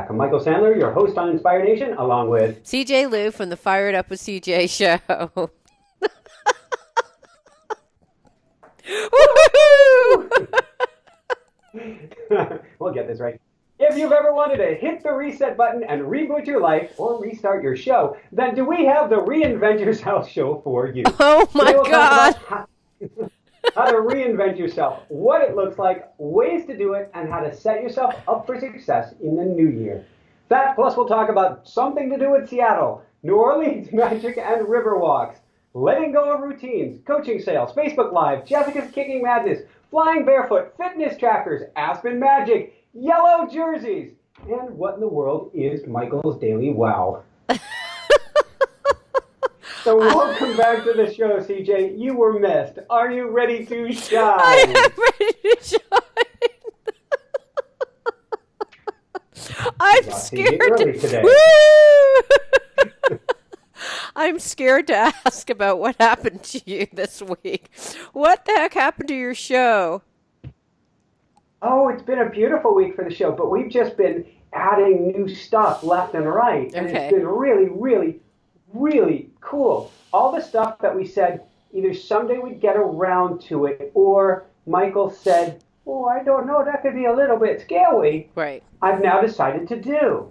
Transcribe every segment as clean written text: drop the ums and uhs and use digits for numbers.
back. I'm Michael Sandler, your host on Inspire Nation, along with CJ Lou from the Fired Up with CJ show. Woohoo! we'll get this right. If you've ever wanted to hit the reset button and reboot your life or restart your show, then do we have the Reinvent Yourself show for you? Oh my Today we'll God. talk about how to reinvent yourself, what it looks like, ways to do it, and how to set yourself up for success in the new year. That plus we'll talk about something to do with Seattle, New Orleans magic and river walks, letting go of routines, coaching sales, Facebook Live, Jessica's Kicking Madness, flying barefoot, fitness trackers, Aspen Magic, yellow jerseys, and what in the world is Michael's Daily Wow? So welcome back to the show, CJ. You were missed. Are you ready to shine? I am ready to shine. I'm scared today. Woo! I'm scared to ask about what happened to you this week. What the heck happened to your show? Oh, it's been a beautiful week for the show, but we've just been adding new stuff left and right. And Okay. It's been really, really, really cool. All the stuff that we said either someday we'd get around to it, or Michael said, oh, I don't know, that could be a little bit scary. Right. I've now decided to do.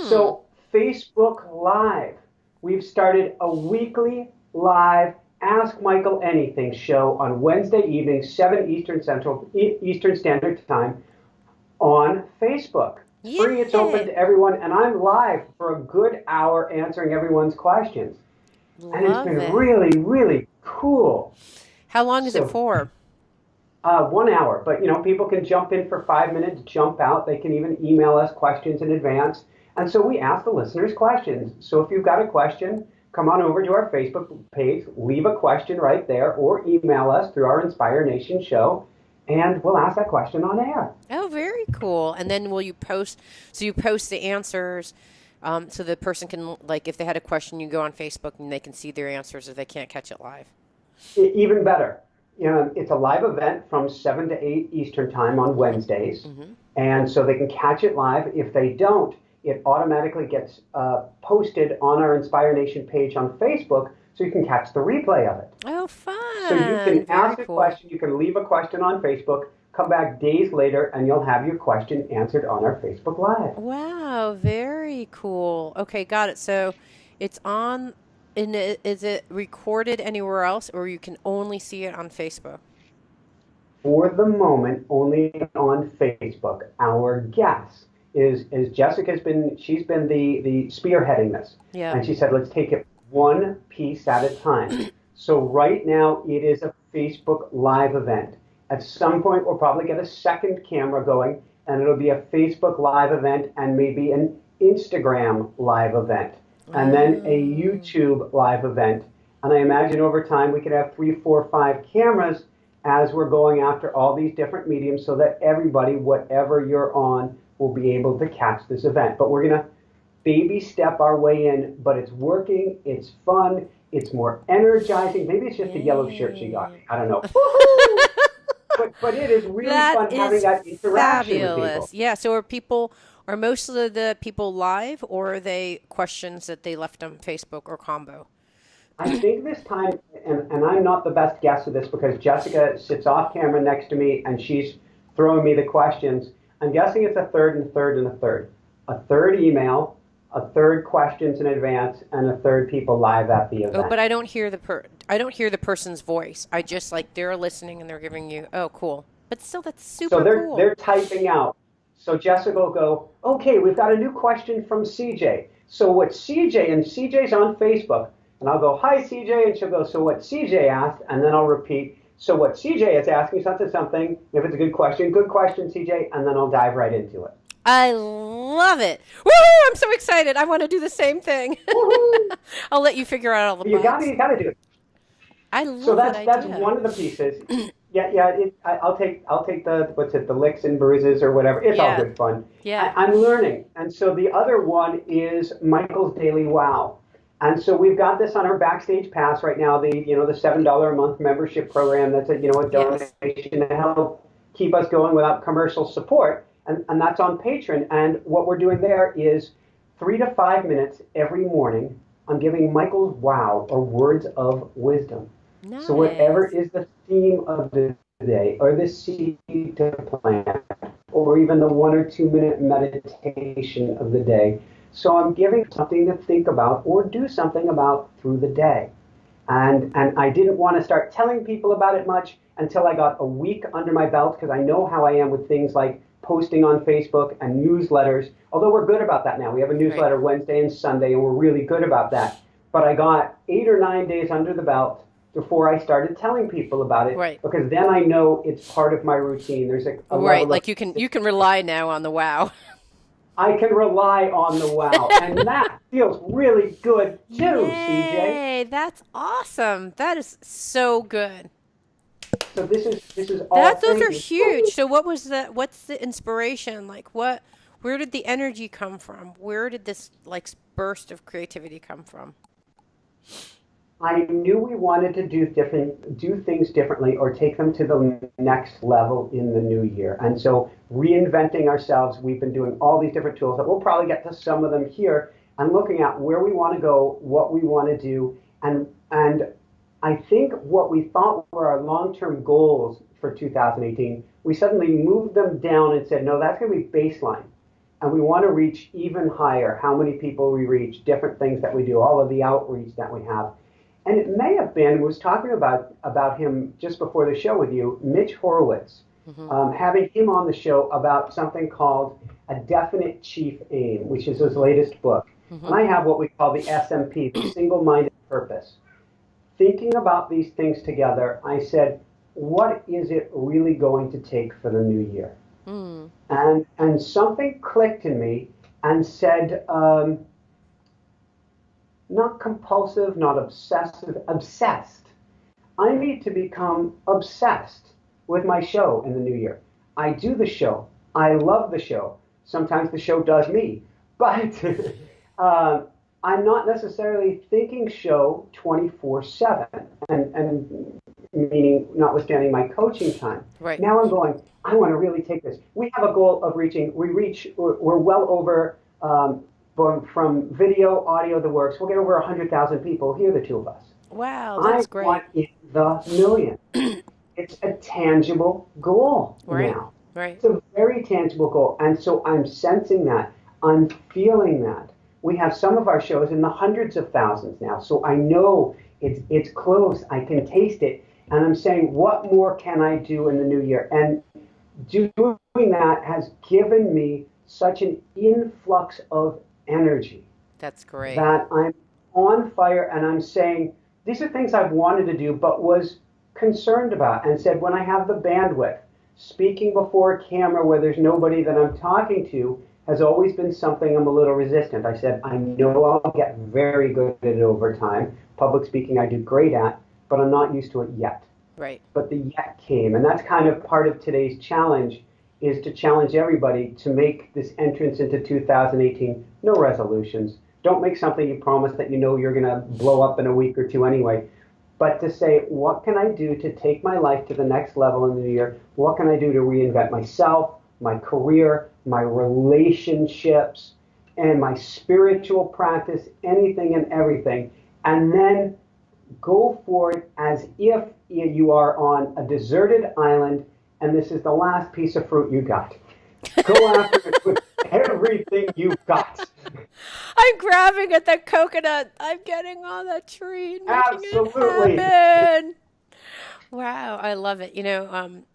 So Facebook Live. We've started a weekly live Ask Michael Anything show on Wednesday evening, 7 Eastern Standard Time on Facebook. It's free, it's open to everyone, and I'm live for a good hour answering everyone's questions. And it's been really, really cool. How long is it for? 1 hour, but people can jump in for 5 minutes, jump out. They can even email us questions in advance. And so we ask the listeners questions. So if you've got a question, come on over to our Facebook page, leave a question right there, or email us through our Inspire Nation show, and we'll ask that question on air. Oh, very cool. And then will you post, so you post the answers so the person can, like, if they had a question, you go on Facebook and they can see their answers if they can't catch it live. Even better. It's a live event from 7 to 8 Eastern Time on Wednesdays, and so they can catch it live. If they don't, it automatically gets posted on our Inspire Nation page on Facebook, so you can catch the replay of it. Oh, fun. So you can ask a question, you can leave a question on Facebook, come back days later, and you'll have your question answered on our Facebook Live. Wow, very cool. Okay, got it. So it's on, is it recorded anywhere else, or you can only see it on Facebook? For the moment, only on Facebook. Our guess is Jessica's been, she's been the spearheading this. Yeah. And she said, let's take it one piece at a time. So right now it is a Facebook Live event. At some point we'll probably get a second camera going, and it'll be a Facebook Live event and maybe an Instagram Live event, and then a YouTube Live event. And I imagine over time we could have 3, 4, 5 cameras as we're going after all these different mediums, so that everybody, whatever you're on, will be able to catch this event. But we're going to baby step our way in, but it's working, it's fun, it's more energizing. Maybe it's just the yellow shirt she got me. I don't know. but it is really fun having that interaction with people. Yeah, so are most of the people live, or are they questions that they left on Facebook, or combo? I think this time, and I'm not the best guess of this because Jessica sits off camera next to me and she's throwing me the questions. I'm guessing it's a third and a third and a third. A third email, a third questions in advance, and a third people live at the event. Oh, but I don't hear the person's voice. I just, like, they're listening and they're giving you, oh, cool. But still, that's super cool. So they're typing out. So Jessica will go, okay, we've got a new question from CJ. So what CJ's on Facebook, and I'll go, hi, CJ, and she'll go, so what CJ asked, and then I'll repeat, so what CJ is asking, something, if it's a good question, CJ, and then I'll dive right into it. I love it. Woo! I'm so excited. I want to do the same thing. I'll let you figure out all the bugs. You got to do it. I love So that that's idea. one of the pieces. I'll take the licks and bruises or whatever. It's all good fun. Yeah. I'm learning. And so the other one is Michael's Daily Wow. And so we've got this on our Backstage Pass right now, the $7 a month membership program. That's a donation to help keep us going without commercial support. and that's on Patreon. And what we're doing there is 3 to 5 minutes every morning. I'm giving Michael's wow or words of wisdom. So whatever Nice. is the theme of the day, or the seed to plant, or even the 1 or 2 minute meditation of the day. So I'm giving something to think about or do something about through the day. And I didn't want to start telling people about it much until I got a week under my belt, because I know how I am with things like posting on Facebook and newsletters. Although we're good about that now. We have a Right. newsletter Wednesday and Sunday, and we're really good about that. But I got 8 or 9 days under the belt before I started telling people about it, Right. because then I know it's part of my routine. There's a Right. level of, Like you can rely now on the wow. I can rely on the wow, and that feels really good too, CJ. Yay, that's awesome. That is so good. So this is That all those thank are you. huge. So what was the what's the inspiration? Like what where did the energy come from? Where did this like burst of creativity come from? I knew we wanted to do things differently, or take them to the next level in the new year. And so reinventing ourselves, we've been doing all these different tools that we'll probably get to some of them here, and looking at where we want to go, what we want to do, and I think what we thought were our long-term goals for 2018, we suddenly moved them down and said, no, that's going to be baseline. And we want to reach even higher, how many people we reach, different things that we do, all of the outreach that we have. And it may have been, was talking about him just before the show with you, Mitch Horowitz, Hmm. having him on the show about something called A Definite Chief Aim, which is his latest book. Hmm. And I have what we call the SMP, the Single-Minded Purpose. Thinking about these things together, I said, what is it really going to take for the new year? Mm. And something clicked in me and said, not compulsive, not obsessive, obsessed. I need to become obsessed with my show in the new year. I do the show. I love the show. Sometimes the show does me, but uh, I'm not necessarily thinking show 24/7, and meaning notwithstanding my coaching time. Right. Now I'm going, I want to really take this. We have a goal of we're well over, from video, audio, the works. We'll get over 100,000 people here, the two of us. Wow, I that's great. want in the million. It's a tangible goal Right. now. Right. It's a very tangible goal. And so I'm sensing that. I'm feeling that. We have some of our shows in the hundreds of thousands now. So I know it's close. I can taste it. And I'm saying, what more can I do in the new year? And doing that has given me such an influx of energy That's great. that I'm on fire, and I'm saying, these are things I've wanted to do but was concerned about, and said, when I have the bandwidth, speaking before a camera where there's nobody that I'm talking to has always been something I'm a little resistant. I said, I know I'll get very good at it over time. Public speaking I do great at, but I'm not used to it yet. Right. But the yet came, and that's kind of part of today's challenge, is to challenge everybody to make this entrance into 2018 no resolutions. Don't make something you promise that you know you're going to blow up in a week or two anyway, but to say, what can I do to take my life to the next level in the new year? What can I do to reinvent myself, my career, my relationships, and my spiritual practice, anything and everything? And then go for it as if you are on a deserted island and this is the last piece of fruit you got. Go after it with everything you've got. I'm grabbing at that coconut. I'm getting on that tree and making it Absolutely. happen. Wow, I love it.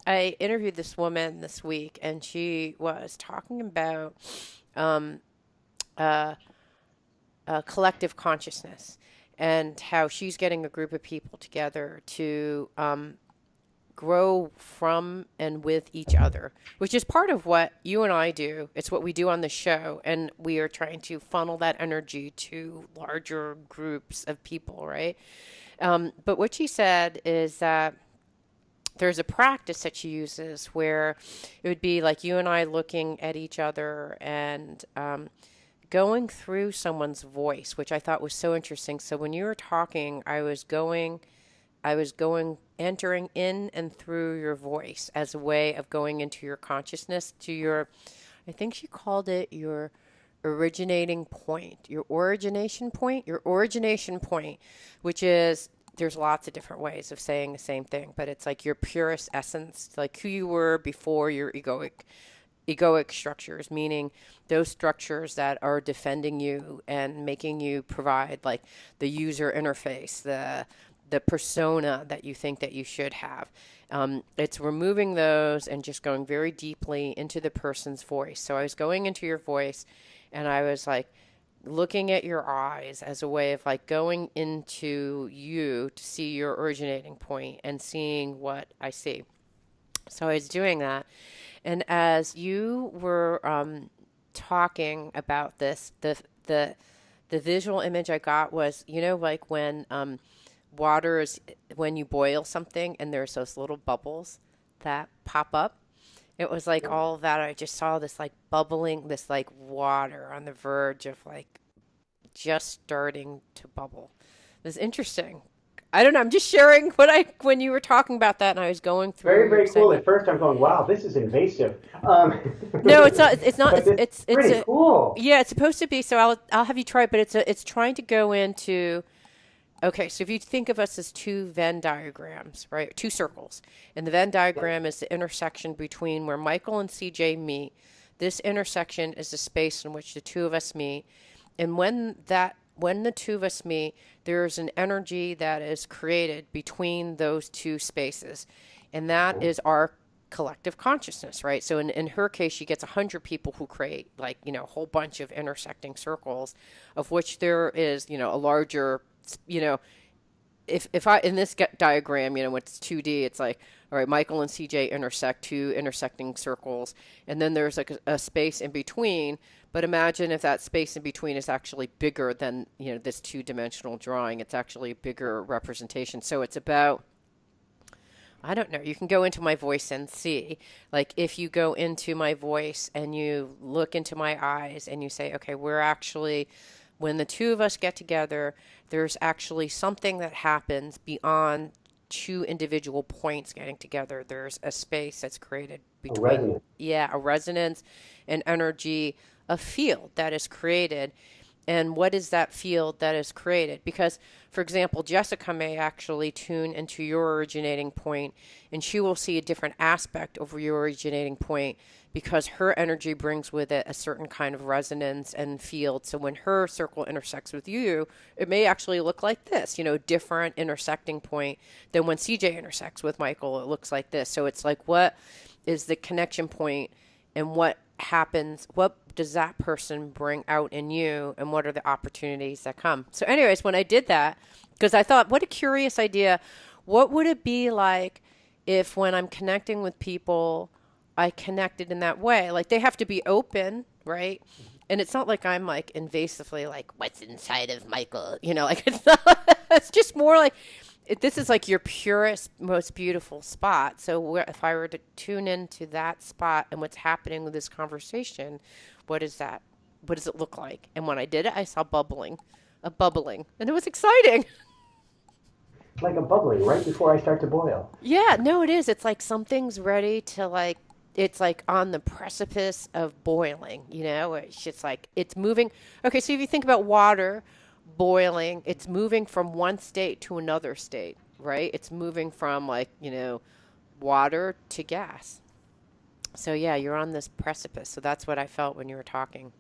I interviewed this woman this week, and she was talking about um, uh, collective consciousness and how she's getting a group of people together to grow from and with each other, which is part of what you and I do. It's what we do on the show, and we are trying to funnel that energy to larger groups of people, right? But what she said is that there's a practice that she uses where it would be like you and I looking at each other and going through someone's voice, which I thought was so interesting. So when you were talking, I was going entering in and through your voice as a way of going into your consciousness, to your I think she called it your originating point, your origination point, which is there's lots of different ways of saying the same thing, but it's like your purest essence, like who you were before your egoic structures, meaning those structures that are defending you and making you provide like the user interface, the persona that you think that you should have. It's removing those and just going very deeply into the person's voice. So I was going into your voice and I was like looking at your eyes as a way of like going into you to see your originating point and seeing what I see. So I was doing that. And as you were talking about this, the visual image I got was, like when water is when you boil something and there's those little bubbles that pop up. It was like all of that. I just saw this like bubbling, this like water on the verge of like just starting to bubble. It was interesting. I don't know. I'm just sharing when you were talking about that, and I was going Very, through very cool. saying, At first, I'm going, wow, this is invasive. no, it's not. It's not. But this is It's pretty a cool. yeah. It's supposed to be. So I'll have you try it, but it's trying to go into. Okay, so if you think of us as two Venn diagrams, right? Two circles. And the Venn Yeah. diagram is the intersection between where Michael and CJ meet. This intersection is the space in which the two of us meet. And when the two of us meet, there's an energy that is created between those two spaces. And that is our collective consciousness, right? So in her case, she gets 100 people who create like, a whole bunch of intersecting circles, of which there is, a larger, you know, if I in this diagram, when it's 2D, it's like, all right, Michael and CJ intersect, two intersecting circles, and then there's like a space in between. But imagine if that space in between is actually bigger than this two-dimensional drawing. It's actually a bigger representation. So it's about, I don't know. You can go into my voice and see. Like if you go into my voice and you look into my eyes and you say, okay, we're actually, when the two of us get together, there's actually something that happens beyond two individual points getting together. There's a space that's created A between, resonance. yeah, a resonance, an energy, a field that is created. And what is that field that is created? Because, for example, Jessica may actually tune into your originating point and she will see a different aspect over your originating point because her energy brings with it a certain kind of resonance and field. So when her circle intersects with you, it may actually look like this, different intersecting point than when CJ intersects with Michael, it looks like this. So it's like, what is the connection point and what happens, what does that person bring out in you and what are the opportunities that come? So anyways, when I did that, because I thought, what a curious idea. What would it be like if when I'm connecting with people, I connected in that way? Like they have to be open, right? And it's not like I'm like invasively like, what's inside of Michael? Like it's not, it's just more like, this is like your purest, most beautiful spot. So if I were to tune into that spot and what's happening with this conversation, what is that? What does it look like? And when I did it, I saw a bubbling, and it was exciting. Like a bubbling right before I start to boil. Yeah, no, it is. It's like something's ready to like, it's like on the precipice of boiling, It's just like, it's moving. Okay, so if you think about water boiling, it's moving from one state to another state, right? It's moving from like, water to gas. So yeah, you're on this precipice. So that's what I felt when you were talking.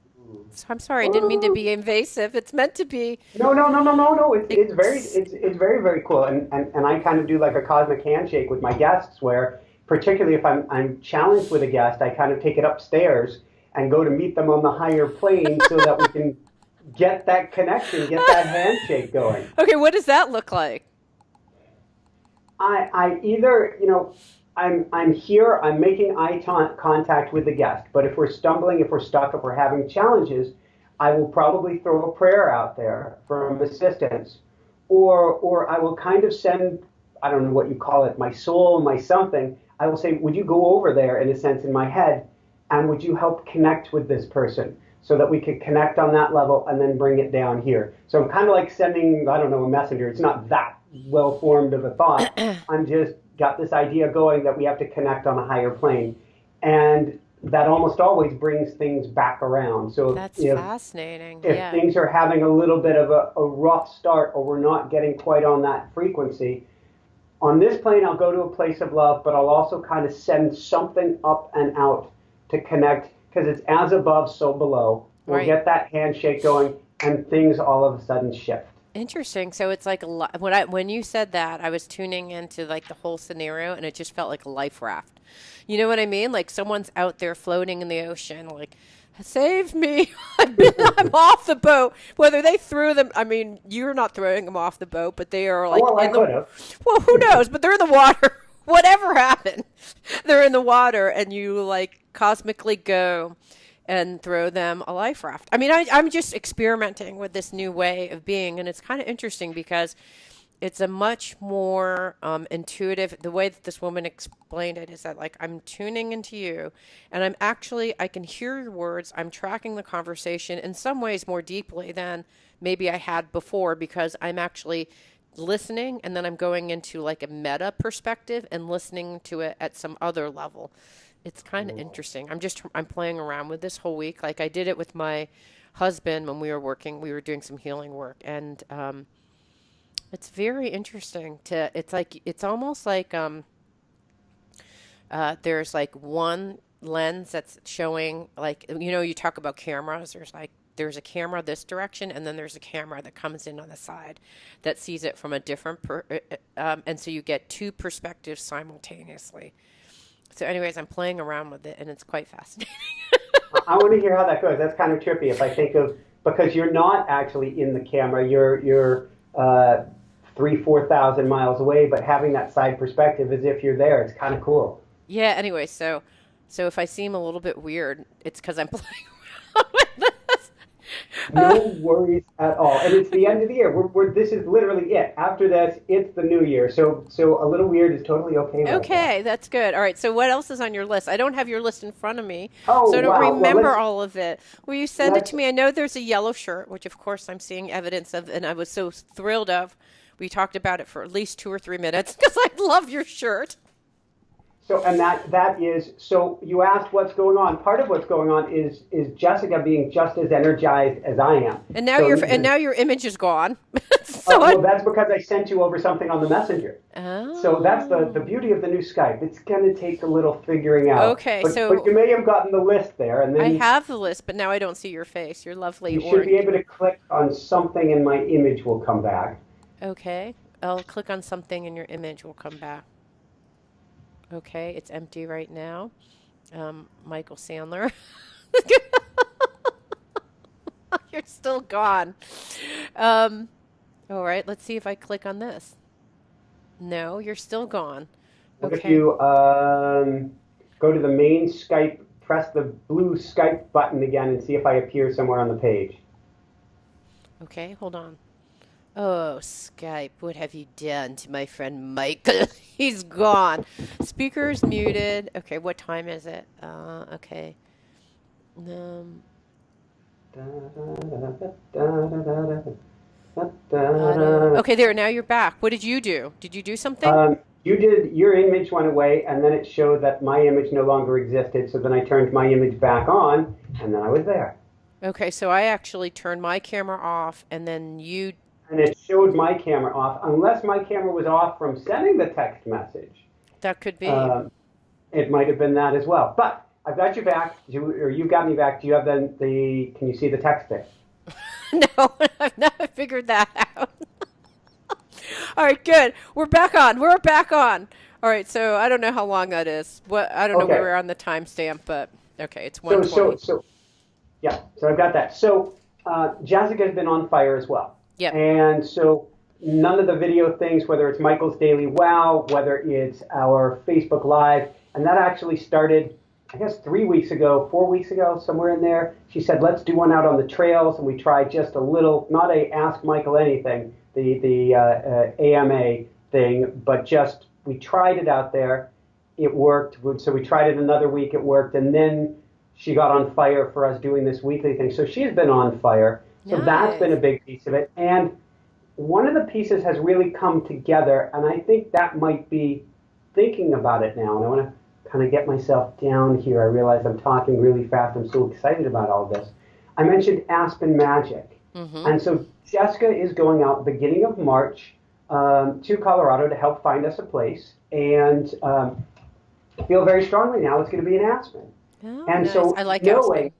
So I'm sorry, I didn't mean to Oh, be invasive. It's meant to be. no, no, no, no, no, no. It's very Ex- it's very very cool, and I kind of do like a cosmic handshake with my guests, where particularly if I'm challenged with a guest, I kind of take it upstairs and go to meet them on the higher plane so that we can get that connection, get that handshake going. okay, what does that look like? I either, I'm here, I'm making contact with the guest, but if we're stumbling, if we're stuck, if we're having challenges, I will probably throw a prayer out there for assistance, or I will kind of send, I don't know what you call it, my soul, my something. I will say, would you go over there in a sense in my head, and would you help connect with this person so that we could connect on that level and then bring it down here. So I'm kind of like sending, I don't know, a messenger. It's not that well formed of a thought. I'm just got this idea going that we have to connect on a higher plane. And that almost always brings things back around. So That's fascinating. if Yeah. things are having a little bit of a rough start or we're not getting quite on that frequency, on this plane, I'll go to a place of love, but I'll also kind of send something up and out to connect because it's as above, so below. We'll Right. get that handshake going and things all of a sudden shift. Interesting. So it's like a lot. When you said that, I was tuning into like the whole scenario, and it just felt like a life raft. You know what I mean? Like someone's out there floating in the ocean, like save me! I'm off the boat. Whether they threw them, I mean, you're not throwing them off the boat, but they are Oh, like well, I in the. could have. Well, who knows? But they're in the water. Whatever happened, they're in the water, and you like cosmically go and throw them a life raft. I mean, I'm just experimenting with this new way of being, and it's kind of interesting because it's a much more intuitive. The way that this woman explained it is that, like, I'm tuning into you, and I can hear your words. I'm tracking the conversation in some ways more deeply than maybe I had before because I'm actually listening and then I'm going into like a meta perspective and listening to it at some other level. It's kind of interesting. I'm playing around with this whole week. Like I did it with my husband when we were doing some healing work, and it's very interesting to. It's like it's almost like there's like one lens that's showing like you talk about cameras. There's a camera this direction, and then there's a camera that comes in on the side that sees it from a and so you get two perspectives simultaneously. So, anyways, I'm playing around with it, and it's quite fascinating. I want to hear how that goes. That's kind of trippy. If I think of because you're not actually in the camera, you're 3,000 to 4,000 miles away, but having that side perspective as if you're there, it's kind of cool. Yeah. Anyway, so if I seem a little bit weird, it's because I'm playing around with this. Uh, No worries at all. And it's the end of the year. This is literally it. After this, it's the new year. So a little weird is totally okay right now. okay, that's good. All right. So, what else is on your list? I don't have your list in front of me, Oh so I don't wow. Well, remember all of it. Will you send it let's to me? I know there's a yellow shirt, which of course I'm seeing evidence of, and I was so thrilled of. We talked about it for at least 2 or 3 minutes because I love your shirt. so and that is so you asked what's going on. Part of what's going on is Jessica being just as energized as I am. And now your image is gone. so I Well, that's because I sent you over something on the messenger. So that's the Oh. beauty of the new Skype. It's going to take a little figuring out, Okay, but you so may have gotten the list there, and I then have the list, but now I don't see your face. Your lovely you should be orange. able to click on something, and my image will come back. Okay. I'll click on something and your image will come back. Okay, it's empty right now. Michael Sandler. You're still gone. Um, all right, let's see if I click on this. No, you're still gone. What if Okay. you go to the main Skype, press the blue Skype button again, and see if I appear somewhere on the page? Okay, hold on. Oh, Skype, what have you done to my friend Michael? He's gone. Speaker's muted. Okay, what time is it? Okay. Um, okay, there. Now you're back. What did you do? Did you do something? You did, your image went away, and then it showed that my image no longer existed. So then I turned my image back on, and then I was there. Okay, so I actually turned my camera off, and then you. And it showed my camera off, unless my camera was off from sending the text message. That could be. Um, it might have been that as well. But I've got you back, or you got me back. Do you have can you see the text there? No, I've never figured that out. All right, good. We're back on. We're back on. All right, so I don't know how long that is. What I don't know where Okay. we're on the timestamp, but okay, it's So, so, 1:20. so, yeah. So I've got that. So Jessica's been on fire as well. Yep. And so none of the video things, whether it's Michael's Daily Wow, whether it's our Facebook Live, and that actually started, I guess, 3 weeks ago, 4 weeks ago, somewhere in there. She said, let's do one out on the trails. And we tried just a little, not a Ask Michael Anything, the AMA thing, but just we tried it out there. It worked. So we tried it another week. It worked. And then she got on fire for us doing this weekly thing. So she's been on fire. So that's been a Nice. big piece of it. And one of the pieces has really come together. And I think that might be thinking about it now. And I want to kind of get myself down here. I realize I'm talking really fast. I'm so excited about all this. I mentioned Aspen Magic. Mm-hmm. And so Jessica is going out beginning of March to Colorado to help find us a place. And I feel very strongly now it's going to be in Aspen. Oh, And nice. so I like Aspen.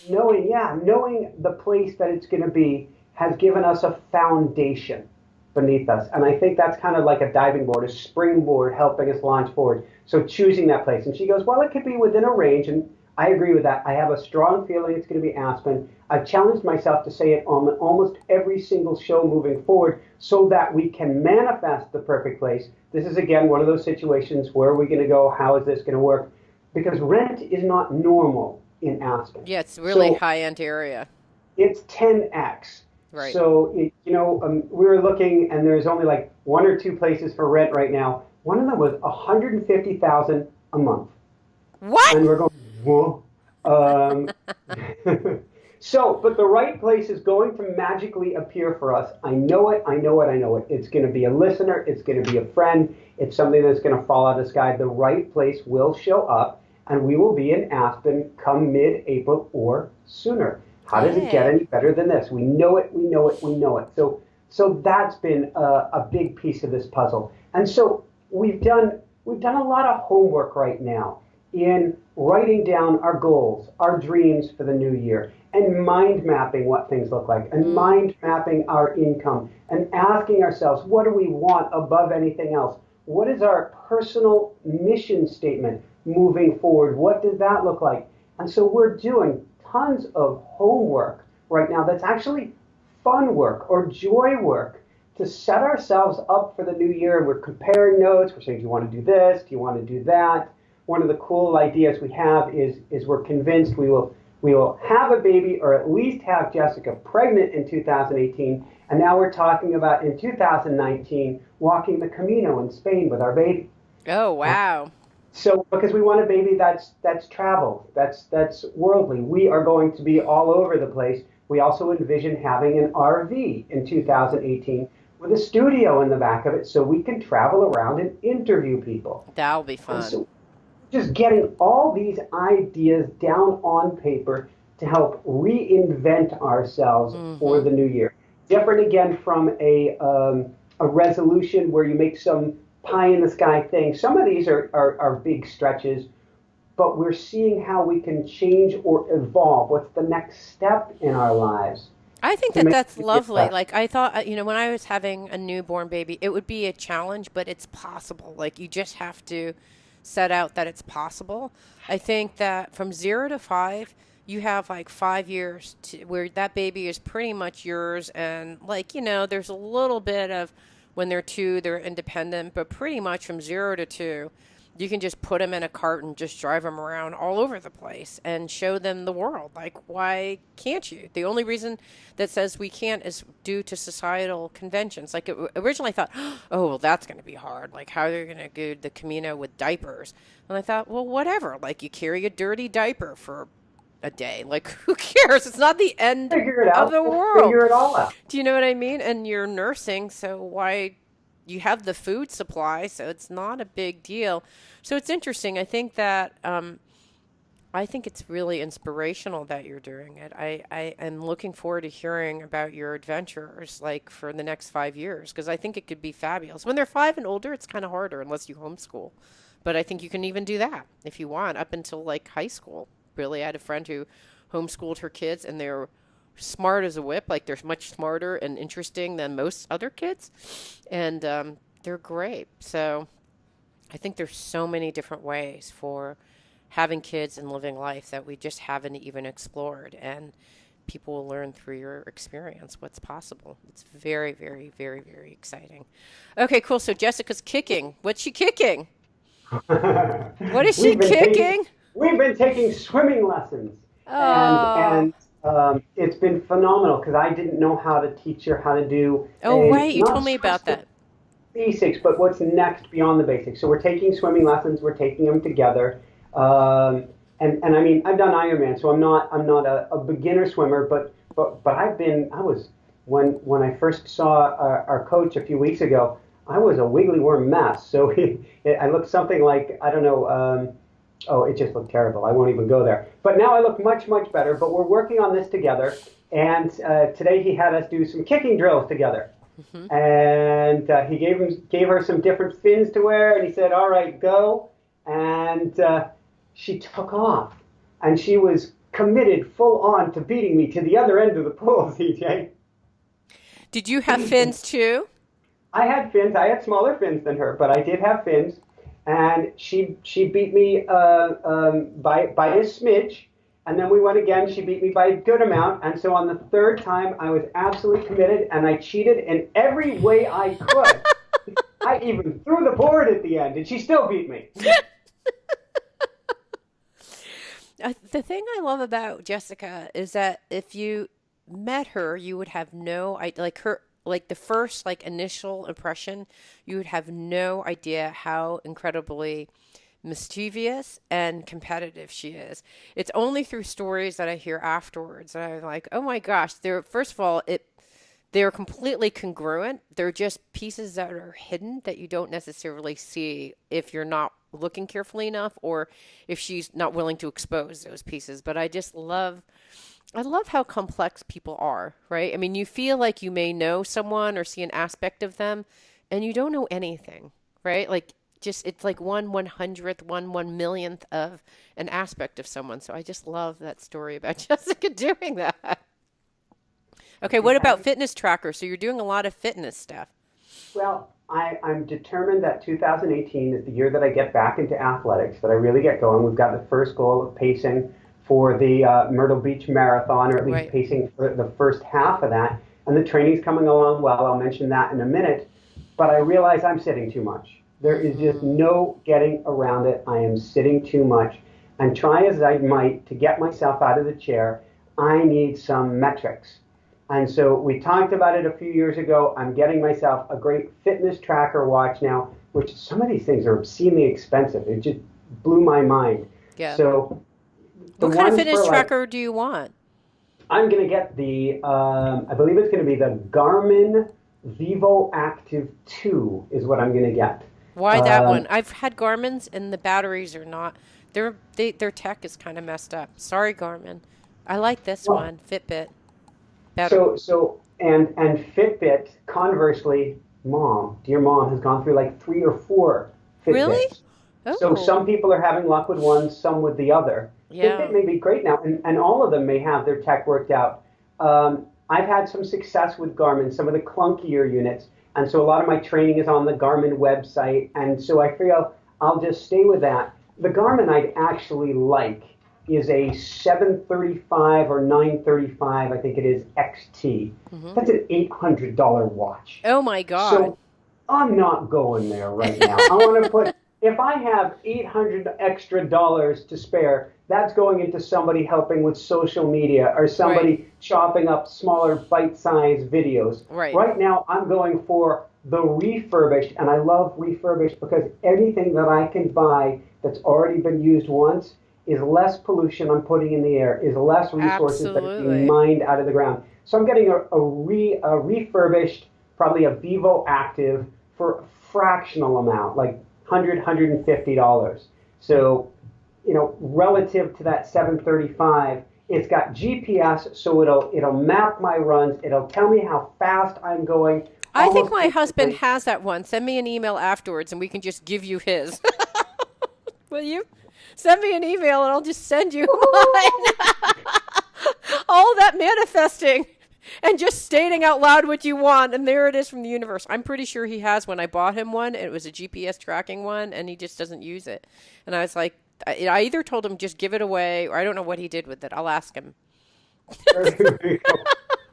knowing the place that it's going to be has given us a foundation beneath us. And I think that's kind of like a diving board, a springboard helping us launch forward. So choosing that place. And she goes, well, it could be within a range. And I agree with that. I have a strong feeling it's going to be Aspen. I've challenged myself to say it on almost every single show moving forward so that we can manifest the perfect place. This is, again, one of those situations where are we going to go? How is this going to work? Because rent is not normal in Aspen. Yeah, it's really So high-end area. it's 10x. Right. So, we were looking and there's only like one or two places for rent right now. One of them was 150,000 a month. What? And we're going, whoa. Um, but the right place is going to magically appear for us. I know it, I know it, I know it. It's going to be a listener, it's going to be a friend, it's something that's going to fall out of the sky. The right place will show up, and we will be in Aspen come mid-April or sooner. How does it get Yay. any better than this? We know it, we know it, we know it. So that's been a big piece of this puzzle. And so we've done a lot of homework right now in writing down our goals, our dreams for the new year, and mind mapping what things look like, and Mm. mind mapping our income, and asking ourselves, what do we want above anything else? What is our personal mission statement moving forward? What does that look like? And so we're doing tons of homework right now that's actually fun work or joy work to set ourselves up for the new year. And we're comparing notes. We're saying, do you want to do this? Do you want to do that? One of the cool ideas we have is we're convinced we will have a baby or at least have Jessica pregnant in 2018. And now we're talking about in 2019 walking the Camino in Spain with our baby. Oh, Uh, wow. so because we want a baby that's traveled, that's worldly. We are going to be all over the place. We also envision having an RV in 2018 with a studio in the back of it so we can travel around and interview people. That'll be And fun. so just getting all these ideas down on paper to help reinvent ourselves for Mm-hmm. the new year. Different again from a resolution where you make some pie in the sky thing. Some of these are big stretches, but we're seeing how we can change or evolve. What's the next step in our lives I think to that make that's it get lovely. better? Like I thought, when I was having a newborn baby, it would be a challenge, but it's possible. Like you just have to set out that it's possible. I think that from 0 to 5, you have like 5 years where that baby is pretty much yours. And like, there's a little bit of when they're 2, they're independent, but pretty much from 0 to 2, you can just put them in a cart and just drive them around all over the place and show them the world. Like, why can't you? The only reason that says we can't is due to societal conventions. Like, originally I thought, oh, well, that's going to be hard. Like, how are they going to do the Camino with diapers? And I thought, well, whatever. Like, you carry a dirty diaper for a day. Like, who cares? It's not the end Figure it of out. the We'll world. figure it all out. Do you know what I mean? And you're nursing, so why you have the food supply, so it's not a big deal. So it's interesting. I think it's really inspirational that you're doing it. I am looking forward to hearing about your adventures, like for the next 5 years, because I think it could be fabulous. When they're 5 and older, it's kind of harder unless you homeschool. But I think you can even do that if you want, up until like high school. Really, I had a friend who homeschooled her kids, and they're smart as a whip. Like they're much smarter and interesting than most other kids, and they're great. So I think there's so many different ways for having kids and living life that we just haven't even explored, and people will learn through your experience what's possible. It's very, very, very, very exciting. Okay, cool. So Jessica's kicking. What's she kicking? What is she we've been taking kicking? we've been taking swimming lessons, and Oh, and it's been phenomenal because I didn't know how to teach her how to do oh, a right. You told not me about just the that. basics, but what's next beyond the basics. So we're taking swimming lessons. We're taking them together. And I mean, I've done Ironman, so I'm not a beginner swimmer, but I was when I first saw our coach a few weeks ago. I was a wiggly worm mess. So I looked something like, I don't know, oh, it just looked terrible. I won't even go there. But now I look much, much better. But we're working on this together. And today he had us do some kicking drills together. Hmm. And he gave her some different fins to wear. And he said, all right, go. And she took off. And she was committed full on to beating me to the other end of the pool, CJ. Did you have fins too? I had fins. I had smaller fins than her, but I did have fins, and she beat me by a smidge, and then we went again. She beat me by a good amount, and so on the third time, I was absolutely committed, and I cheated in every way I could. I even threw the board at the end, and she still beat me. The thing I love about Jessica is that if you met her, you would have no idea, like her, like the first, like initial impression, you would have no idea how incredibly mischievous and competitive she is. It's only through stories that I hear afterwards that I'm like, oh my gosh, they're, first of all, they're completely congruent. They're just pieces that are hidden that you don't necessarily see if you're not looking carefully enough or if she's not willing to expose those pieces. But I love how complex people are, right? I mean, you feel like you may know someone or see an aspect of them and you don't know anything, right? Like just it's like 1/100th, 1/1 millionth of an aspect of someone. So I just love that story about Jessica doing that. Okay, what about fitness tracker? So you're doing a lot of fitness stuff. Well, I'm determined that 2018 is the year that I get back into athletics, that I really get going. We've got the first goal of pacing for the Myrtle Beach Marathon, or at least Right. pacing for the first half of that. And the training's coming along well. I'll mention that in a minute. But I realize I'm sitting too much. There is just Hmm. no getting around it. I am sitting too much. And try as I might to get myself out of the chair, I need some metrics. And so we talked about it a few years ago. I'm getting myself a great fitness tracker watch now, which some of these things are obscenely expensive. It just blew my mind. Yeah. So the What kind of ones fitness for like, tracker do you want? I'm going to get I believe it's going to be the Garmin Vivo Active 2 is what I'm going to get. Why that Um, one? I've had Garmin's and the batteries are not. Their tech is kind of messed up. Sorry, Garmin. I like this well, one, Fitbit, better. so Fitbit, conversely, dear mom, has gone through like 3 or 4 Really? Fitbits. So Oh, some people are having luck with one, some with the other. Fitbit yeah. may be great now, and all of them may have their tech worked out. I've had some success with Garmin, some of the clunkier units, and so a lot of my training is on the Garmin website, and so I feel I'll just stay with that. The Garmin I'd actually like is a 735 or 935, I think it is, XT. Hmm. That's an $800 watch. Oh my God. So I'm not going there right now. I want to put, if I have 800 extra dollars to spare, that's going into somebody helping with social media or Right. somebody chopping up smaller bite-sized videos. Right. Right now, I'm going for the refurbished, and I love refurbished because anything that I can buy that's already been used once is less pollution I'm putting in the air, is less resources that are being Absolutely. mined out of the ground. So I'm getting a refurbished, probably a Vivo Active for a fractional amount, like $150. So, relative to that 735, it's got GPS, so it'll map my runs. It'll tell me how fast I'm going, I think almost my husband instantly. has that one. Send me an email afterwards and we can just give you his. Will you? Send me an email and I'll just send you mine. All that manifesting and just stating out loud what you want. And there it is from the universe. I'm pretty sure he has one. I bought him one. It was a GPS tracking one and he just doesn't use it. And I was like, I either told him just give it away or I don't know what he did with it. I'll ask him.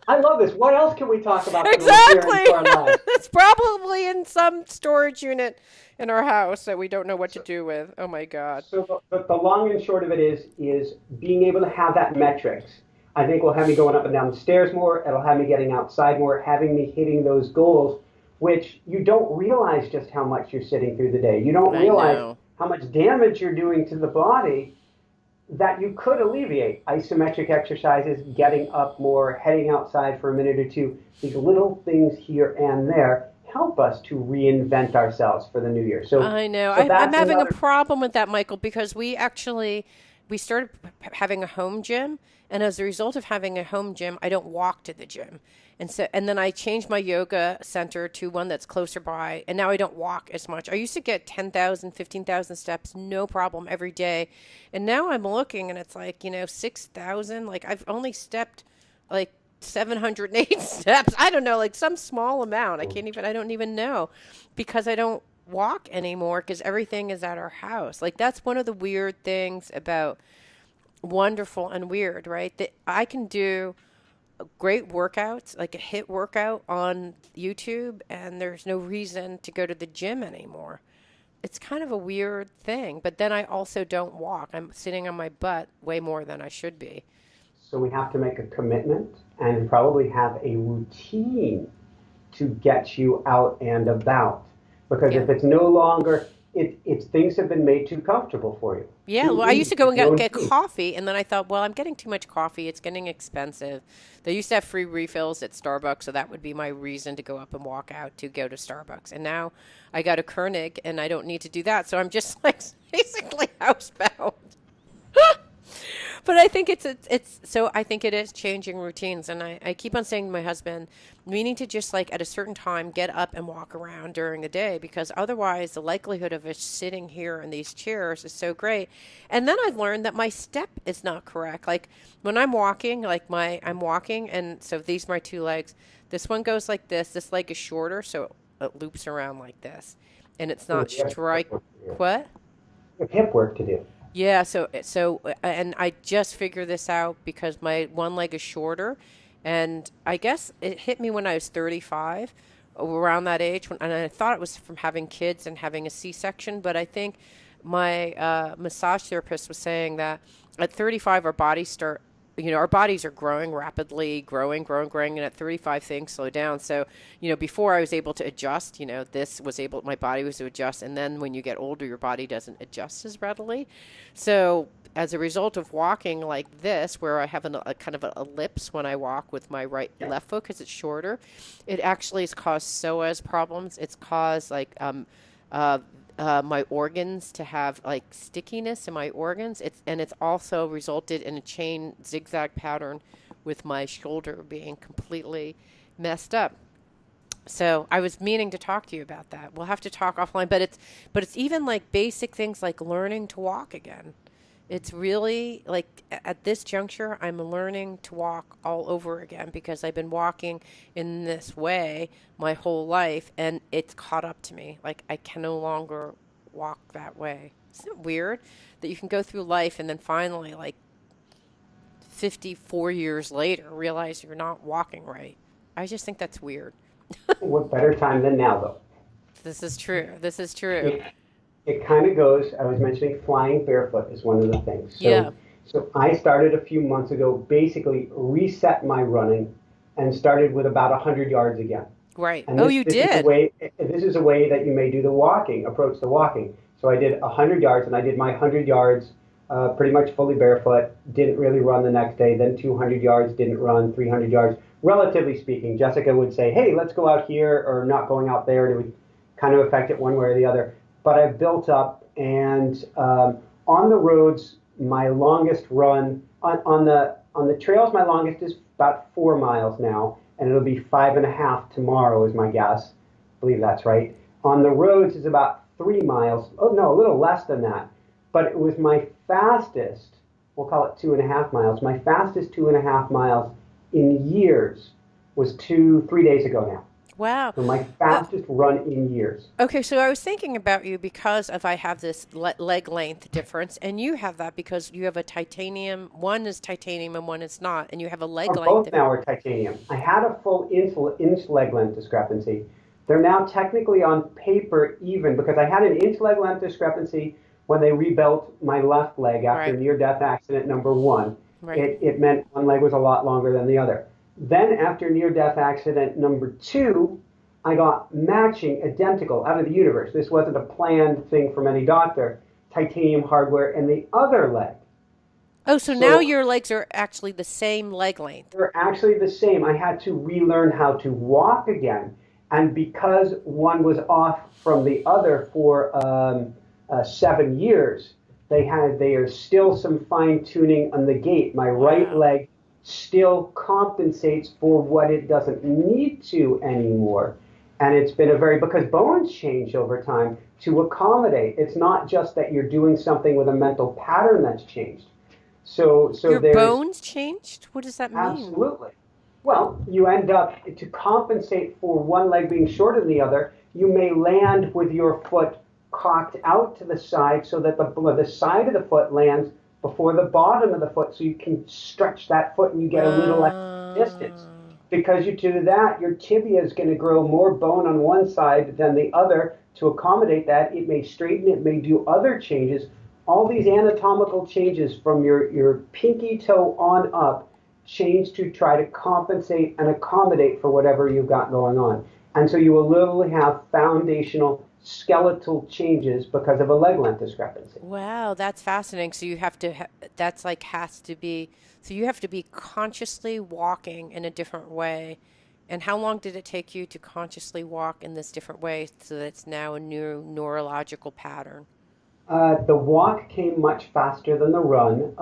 I love this. What else can we talk about that'll appear Exactly. into our lives? It's probably in some storage unit in our house that we don't know what to So, do with. Oh my God. So the long and short of it is being able to have that metrics. I think will have me going up and down the stairs more. It'll have me getting outside more, having me hitting those goals, which you don't realize just how much you're sitting through the day. You don't I realize know. how much damage you're doing to the body that you could alleviate. Isometric exercises, getting up more, heading outside for a minute or two. These little things here and there help us to reinvent ourselves for the new year. So, I know. so I'm that's having a another. problem with that, Michael, because we started having a home gym, and as a result of having a home gym, I don't walk to the gym. And then I changed my yoga center to one that's closer by, and now I don't walk as much. I used to get 10,000, 15,000 steps, no problem every day. And now I'm looking and it's like, 6,000. Like I've only stepped like 708 steps. I don't know, like some small amount. I don't even know because I don't walk anymore because everything is at our house. Like that's one of the weird things about wonderful and weird, right? That I can do great workouts, like a hit workout on YouTube, and there's no reason to go to the gym anymore. It's kind of a weird thing, but then I also don't walk. I'm sitting on my butt way more than I should be. So we have to make a commitment and probably have a routine to get you out and about. Because Yeah. if it's no longer, it's things have been made too comfortable for you, Yeah, too well, I used to easy, go and no get need. coffee, and then I thought, well, I'm getting too much coffee. It's getting expensive. They used to have free refills at Starbucks, so that would be my reason to go up and walk out to go to Starbucks. And now I got a Keurig, and I don't need to do that, so I'm just like basically housebound. But I think it's so I think it is changing routines, and I keep on saying to my husband, we need to just like at a certain time get up and walk around during the day because otherwise the likelihood of us sitting here in these chairs is so great. And then I've learned that my step is not correct. Like when I'm walking, I'm walking, and so these are my two legs. This one goes like this leg is shorter, so it loops around like this, and it's So not we have hip strike. work to do. What? We have hip work to do. Yeah, and I just figured this out because my one leg is shorter, and I guess it hit me when I was 35, around that age, and I thought it was from having kids and having a C-section, but I think my massage therapist was saying that at 35 our bodies are growing rapidly, growing, and at 35 things slow down. So, before I was able to adjust, my body was to adjust, and then when you get older, your body doesn't adjust as readily. So, as a result of walking like this, where I have a kind of an ellipse when I walk with my left foot because it's shorter, it actually has caused psoas problems. It's caused uh, my organs to have like stickiness in my organs. It's also resulted in a chain zigzag pattern with my shoulder being completely messed up. So I was meaning to talk to you about that. We'll have to talk offline, but it's even like basic things like learning to walk again. It's really like at this juncture, I'm learning to walk all over again because I've been walking in this way my whole life and it's caught up to me. Like I can no longer walk that way. Isn't it weird that you can go through life and then finally, like 54 years later, realize you're not walking right? I just think that's weird. What better time than now, though? This is true. This is true. It, it kind of goes, I was mentioning flying barefoot is one of the things. Yeah, So I started a few months ago, basically reset my running and started with about 100 yards again. right. And Oh, this, you this is a did? way, this is a way that you may do the walking, approach the walking. So I did 100 yards and I did my 100 yards pretty much fully barefoot, didn't really run the next day, then 200 yards, didn't run, 300 yards. Relatively speaking, Jessica would say, hey, let's go out here or not going out there. And it would kind of affect it one way or the other. But I've built up and on the roads, my longest run, on the trails, my longest is about 4 miles now. And it'll be 5.5 tomorrow is my guess. I believe that's right. On the roads is about 3 miles. Oh no, a little less than that. But it was my fastest, we'll call it 2.5 miles. My fastest 2.5 miles in years was 3 days ago now. Wow. So my Uh, fastest run in years. Okay, so I was thinking about you because of I have this leg length difference, and you have that because you have a titanium. One is titanium and one is not, and you have a leg length Both difference. now are titanium. I had a full inch leg length discrepancy. They're now technically on paper even because I had an inch leg length discrepancy when they rebuilt my left leg after Right, near death accident number one. right. It meant one leg was a lot longer than the other. Then after near death accident number two, I got matching identical out of the universe. This wasn't a planned thing from any doctor. Titanium hardware in the other leg. Oh, so now So your legs are actually the same leg length. they're actually the same. I had to relearn how to walk again. And because one was off from the other for 7 years, there's still some fine tuning on the gait. My right Wow. leg still compensates for what it doesn't need to anymore. And it's been a very, because bones change over time to accommodate. It's not just that you're doing something with a mental pattern that's changed. So Your there's bones changed? What does that mean? absolutely. Well, you end up to compensate for one leg being shorter than the other. You may land with your foot cocked out to the side so that the side of the foot lands before the bottom of the foot, so you can stretch that foot and you get a little extra distance. Uh, Because you do that, your tibia is going to grow more bone on one side than the other to accommodate that. It may straighten, it may do other changes. All these anatomical changes from your pinky toe on up change to try to compensate and accommodate for whatever you've got going on. And so you will literally have foundational skeletal changes because of a leg length discrepancy. wow, that's fascinating. So you have to, that's like has to be, so you have to be consciously walking in a different way. And how long did it take you to consciously walk in this different way so that it's now a new neurological pattern? The walk came much faster than the run.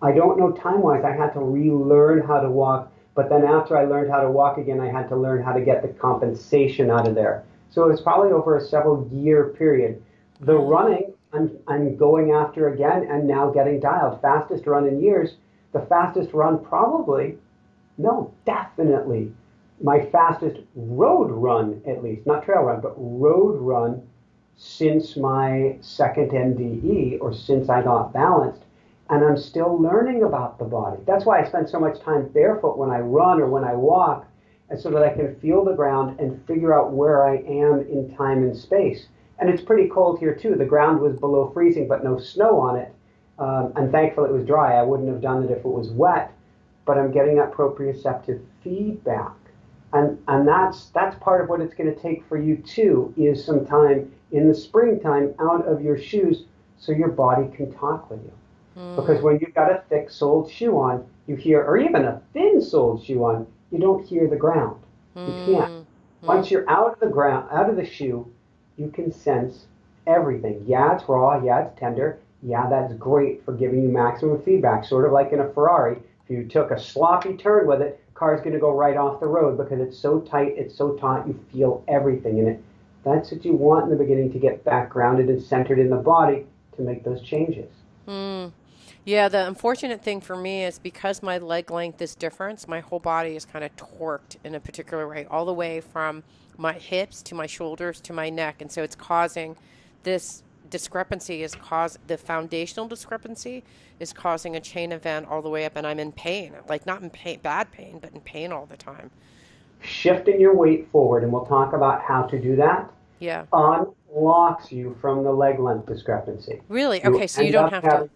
I don't know time wise. I had to relearn how to walk, but then after I learned how to walk again, I had to learn how to get the compensation out of there. So it was probably over a several year period. The Ah, running, I'm going after again and now getting dialed. Fastest run in years. The fastest run probably, no, definitely. My fastest road run, at least, not trail run, but road run since my second NDE or since I got balanced. And I'm still learning about the body. That's why I spend so much time barefoot when I run or when I walk, and so that I can feel the ground and figure out where I am in time and space. And it's pretty cold here too. The ground was below freezing, but no snow on it. And thankfully it was dry. I wouldn't have done it if it was wet, but I'm getting that proprioceptive feedback. And that's part of what it's going to take for you too, is some time in the springtime out of your shoes so your body can talk with you. Because hmm, when you've got a thick soled shoe on, you hear, or even a thin soled shoe on, you don't hear the ground. You can't. hmm, hmm. Once you're out of the ground, out of the shoe, you can sense everything. Yeah, it's raw. Yeah, it's tender. Yeah, that's great for giving you maximum feedback. Sort of like in a Ferrari. If you took a sloppy turn with it, car's going to go right off the road because it's so tight, it's so taut, you feel everything in it. That's what you want in the beginning to get back grounded and centered in the body to make those changes. Hmm. Yeah, the unfortunate thing for me is because my leg length is different, my whole body is kind of torqued in a particular way, all the way from my hips to my shoulders to my neck. And so it's causing this discrepancy is cause the foundational discrepancy is causing a chain event all the way up and I'm in pain. Like not in pain, bad pain, but in pain all the time. Shifting your weight forward, and we'll talk about how to do that, Yeah. unlocks you from the leg length discrepancy. Really? You Okay, so you end don't up have to. having,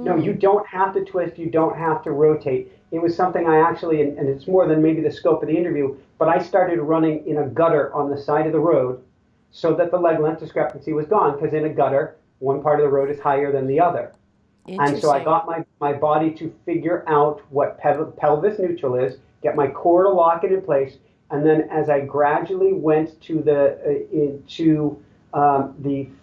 no, you Hmm. don't have to twist, you don't have to rotate. It was something I actually, and it's more than maybe the scope of the interview, but I started running in a gutter on the side of the road so that the leg length discrepancy was gone, because in a gutter, one part of the road is higher than the other. And so I Interesting. got my body to figure out what pelvis neutral is, get my core to lock it in place, and then as I gradually went to the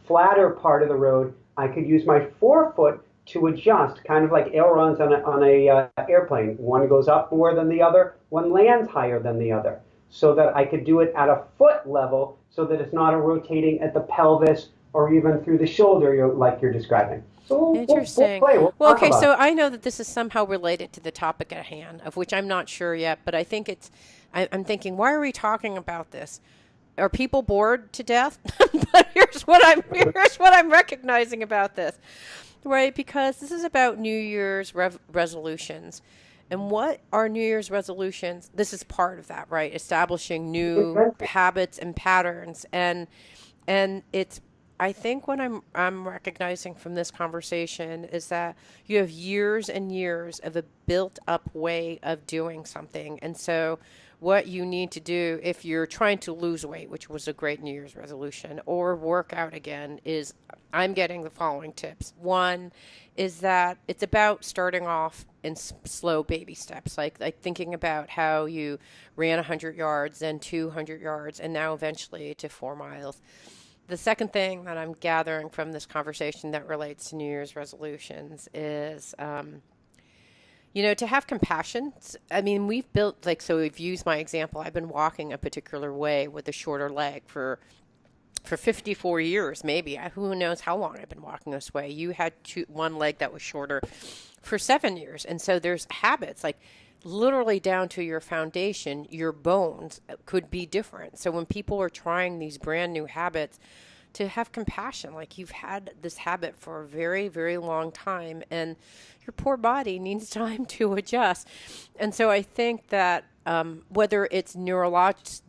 flatter part of the road, I could use my forefoot to adjust, kind of like ailerons on a airplane. One goes up more than the other, one lands higher than the other, so that I could do it at a foot level, so that it's not a rotating at the pelvis or even through the shoulder, like you're describing. So we'll Interesting. play. We'll Well, talk okay, about so it. I know that this is somehow related to the topic at hand, of which I'm not sure yet, but I think I'm thinking, why are we talking about this? Are people bored to death? But here's what I'm recognizing about this, right? Because this is about New Year's resolutions. And what are New Year's resolutions? This is part of that, right? Establishing new habits and patterns. And it's I think what I'm recognizing from this conversation is that you have years and years of a built up way of doing something. And so what you need to do if you're trying to lose weight, which was a great New Year's resolution, or work out again, is I'm getting the following tips. One is that it's about starting off in slow baby steps, like thinking about how you ran 100 yards, then 200 yards, and now eventually to 4 miles. The second thing that I'm gathering from this conversation that relates to New Year's resolutions is, to have compassion. I mean, we've built, like, so we've used my example. I've been walking a particular way with a shorter leg for 54 years, maybe. Who knows how long I've been walking this way. You had one leg that was shorter for 7 years. And so there's habits, like literally down to your foundation, your bones could be different. So when people are trying these brand new habits, to have compassion, like you've had this habit for a very, very long time, and your poor body needs time to adjust. And so I think that whether it's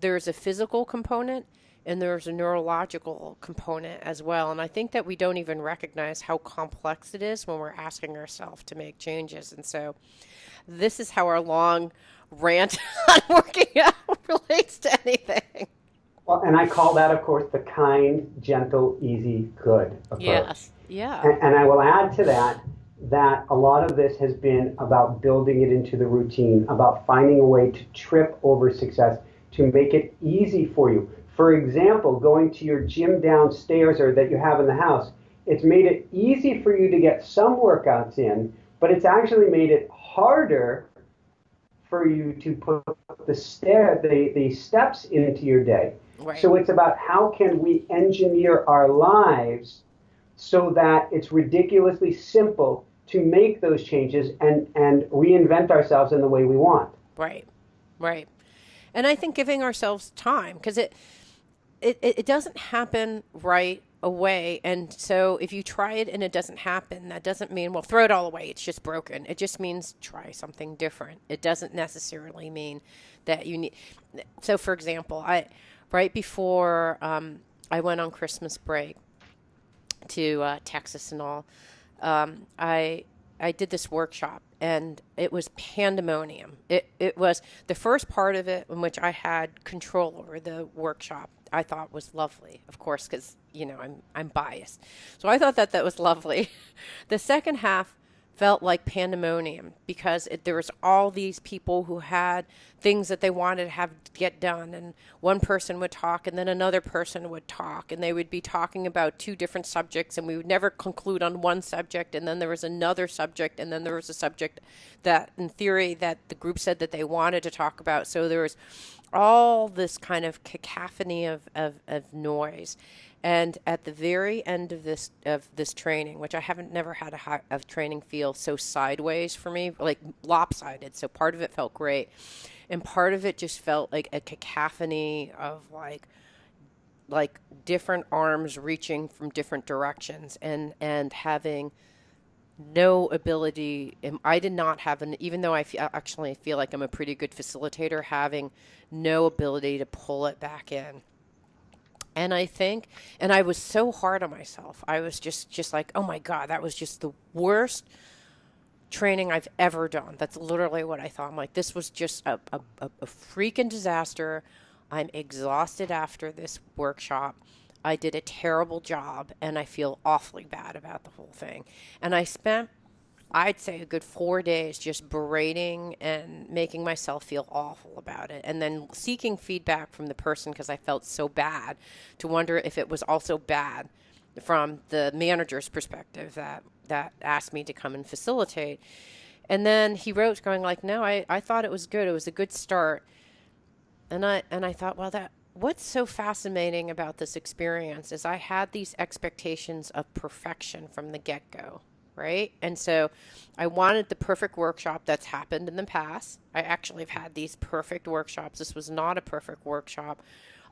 there's a physical component and there's a neurological component as well. And I think that we don't even recognize how complex it is when we're asking ourselves to make changes. And so this is how our long rant on working out relates to anything. Well, and I call that, of course, the kind, gentle, easy, good approach. Yes. Yeah. And I will add to that a lot of this has been about building it into the routine, about finding a way to trip over success, to make it easy for you. For example, going to your gym downstairs or that you have in the house, it's made it easy for you to get some workouts in, but it's actually made it harder for you to put the steps into your day. Right. So it's about how can we engineer our lives so that it's ridiculously simple to make those changes and reinvent ourselves in the way we want. Right. Right. And I think giving ourselves time, because it doesn't happen right away. And so if you try it and it doesn't happen, that doesn't mean, well, throw it all away. It's just broken. It just means try something different. It doesn't necessarily mean that you need. So for example, right before I went on Christmas break to Texas and all, I did this workshop, and it was pandemonium. It was the first part of it in which I had control over the workshop. I thought was lovely, of course, because I'm biased, so I thought that was lovely. The second half felt like pandemonium because there was all these people who had things that they wanted to have get done, and one person would talk and then another person would talk, and they would be talking about two different subjects, and we would never conclude on one subject, and then there was another subject, and then there was a subject that in theory that the group said that they wanted to talk about. So there was all this kind of cacophony of noise. And at the very end of this training, which I haven't never had a training feel so sideways for me, like lopsided. So part of it felt great, and part of it just felt like a cacophony of like different arms reaching from different directions and having no ability. I did not have even though I actually feel like I'm a pretty good facilitator, having no ability to pull it back in. And I think, and I was so hard on myself. I was just like, oh my God, that was just the worst training I've ever done. That's literally what I thought. I'm like, this was just a freaking disaster. I'm exhausted after this workshop. I did a terrible job, and I feel awfully bad about the whole thing. And I spent, I'd say, a good 4 days just berating and making myself feel awful about it, and then seeking feedback from the person because I felt so bad, to wonder if it was also bad from the manager's perspective that asked me to come and facilitate. And then he wrote going like, no, I thought it was good. It was a good start. And I thought, well, what's so fascinating about this experience is I had these expectations of perfection from the get-go. Right? And so I wanted the perfect workshop that's happened in the past. I actually have had these perfect workshops. This was not a perfect workshop.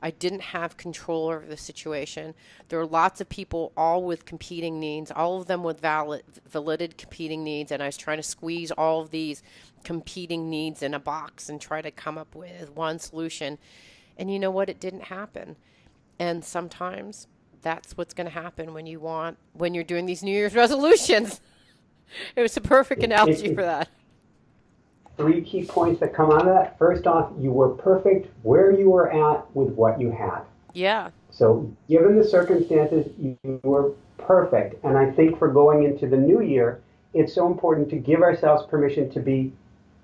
I didn't have control over the situation. There were lots of people, all with competing needs, all of them with valid competing needs. And I was trying to squeeze all of these competing needs in a box and try to come up with one solution. And you know what? It didn't happen. And sometimes that's what's going to happen when you're doing these New Year's resolutions. It was a perfect analogy for that. 3 key points that come out of that. First off, you were perfect where you were at with what you had. Yeah. So given the circumstances, you were perfect. And I think for going into the new year, it's so important to give ourselves permission to be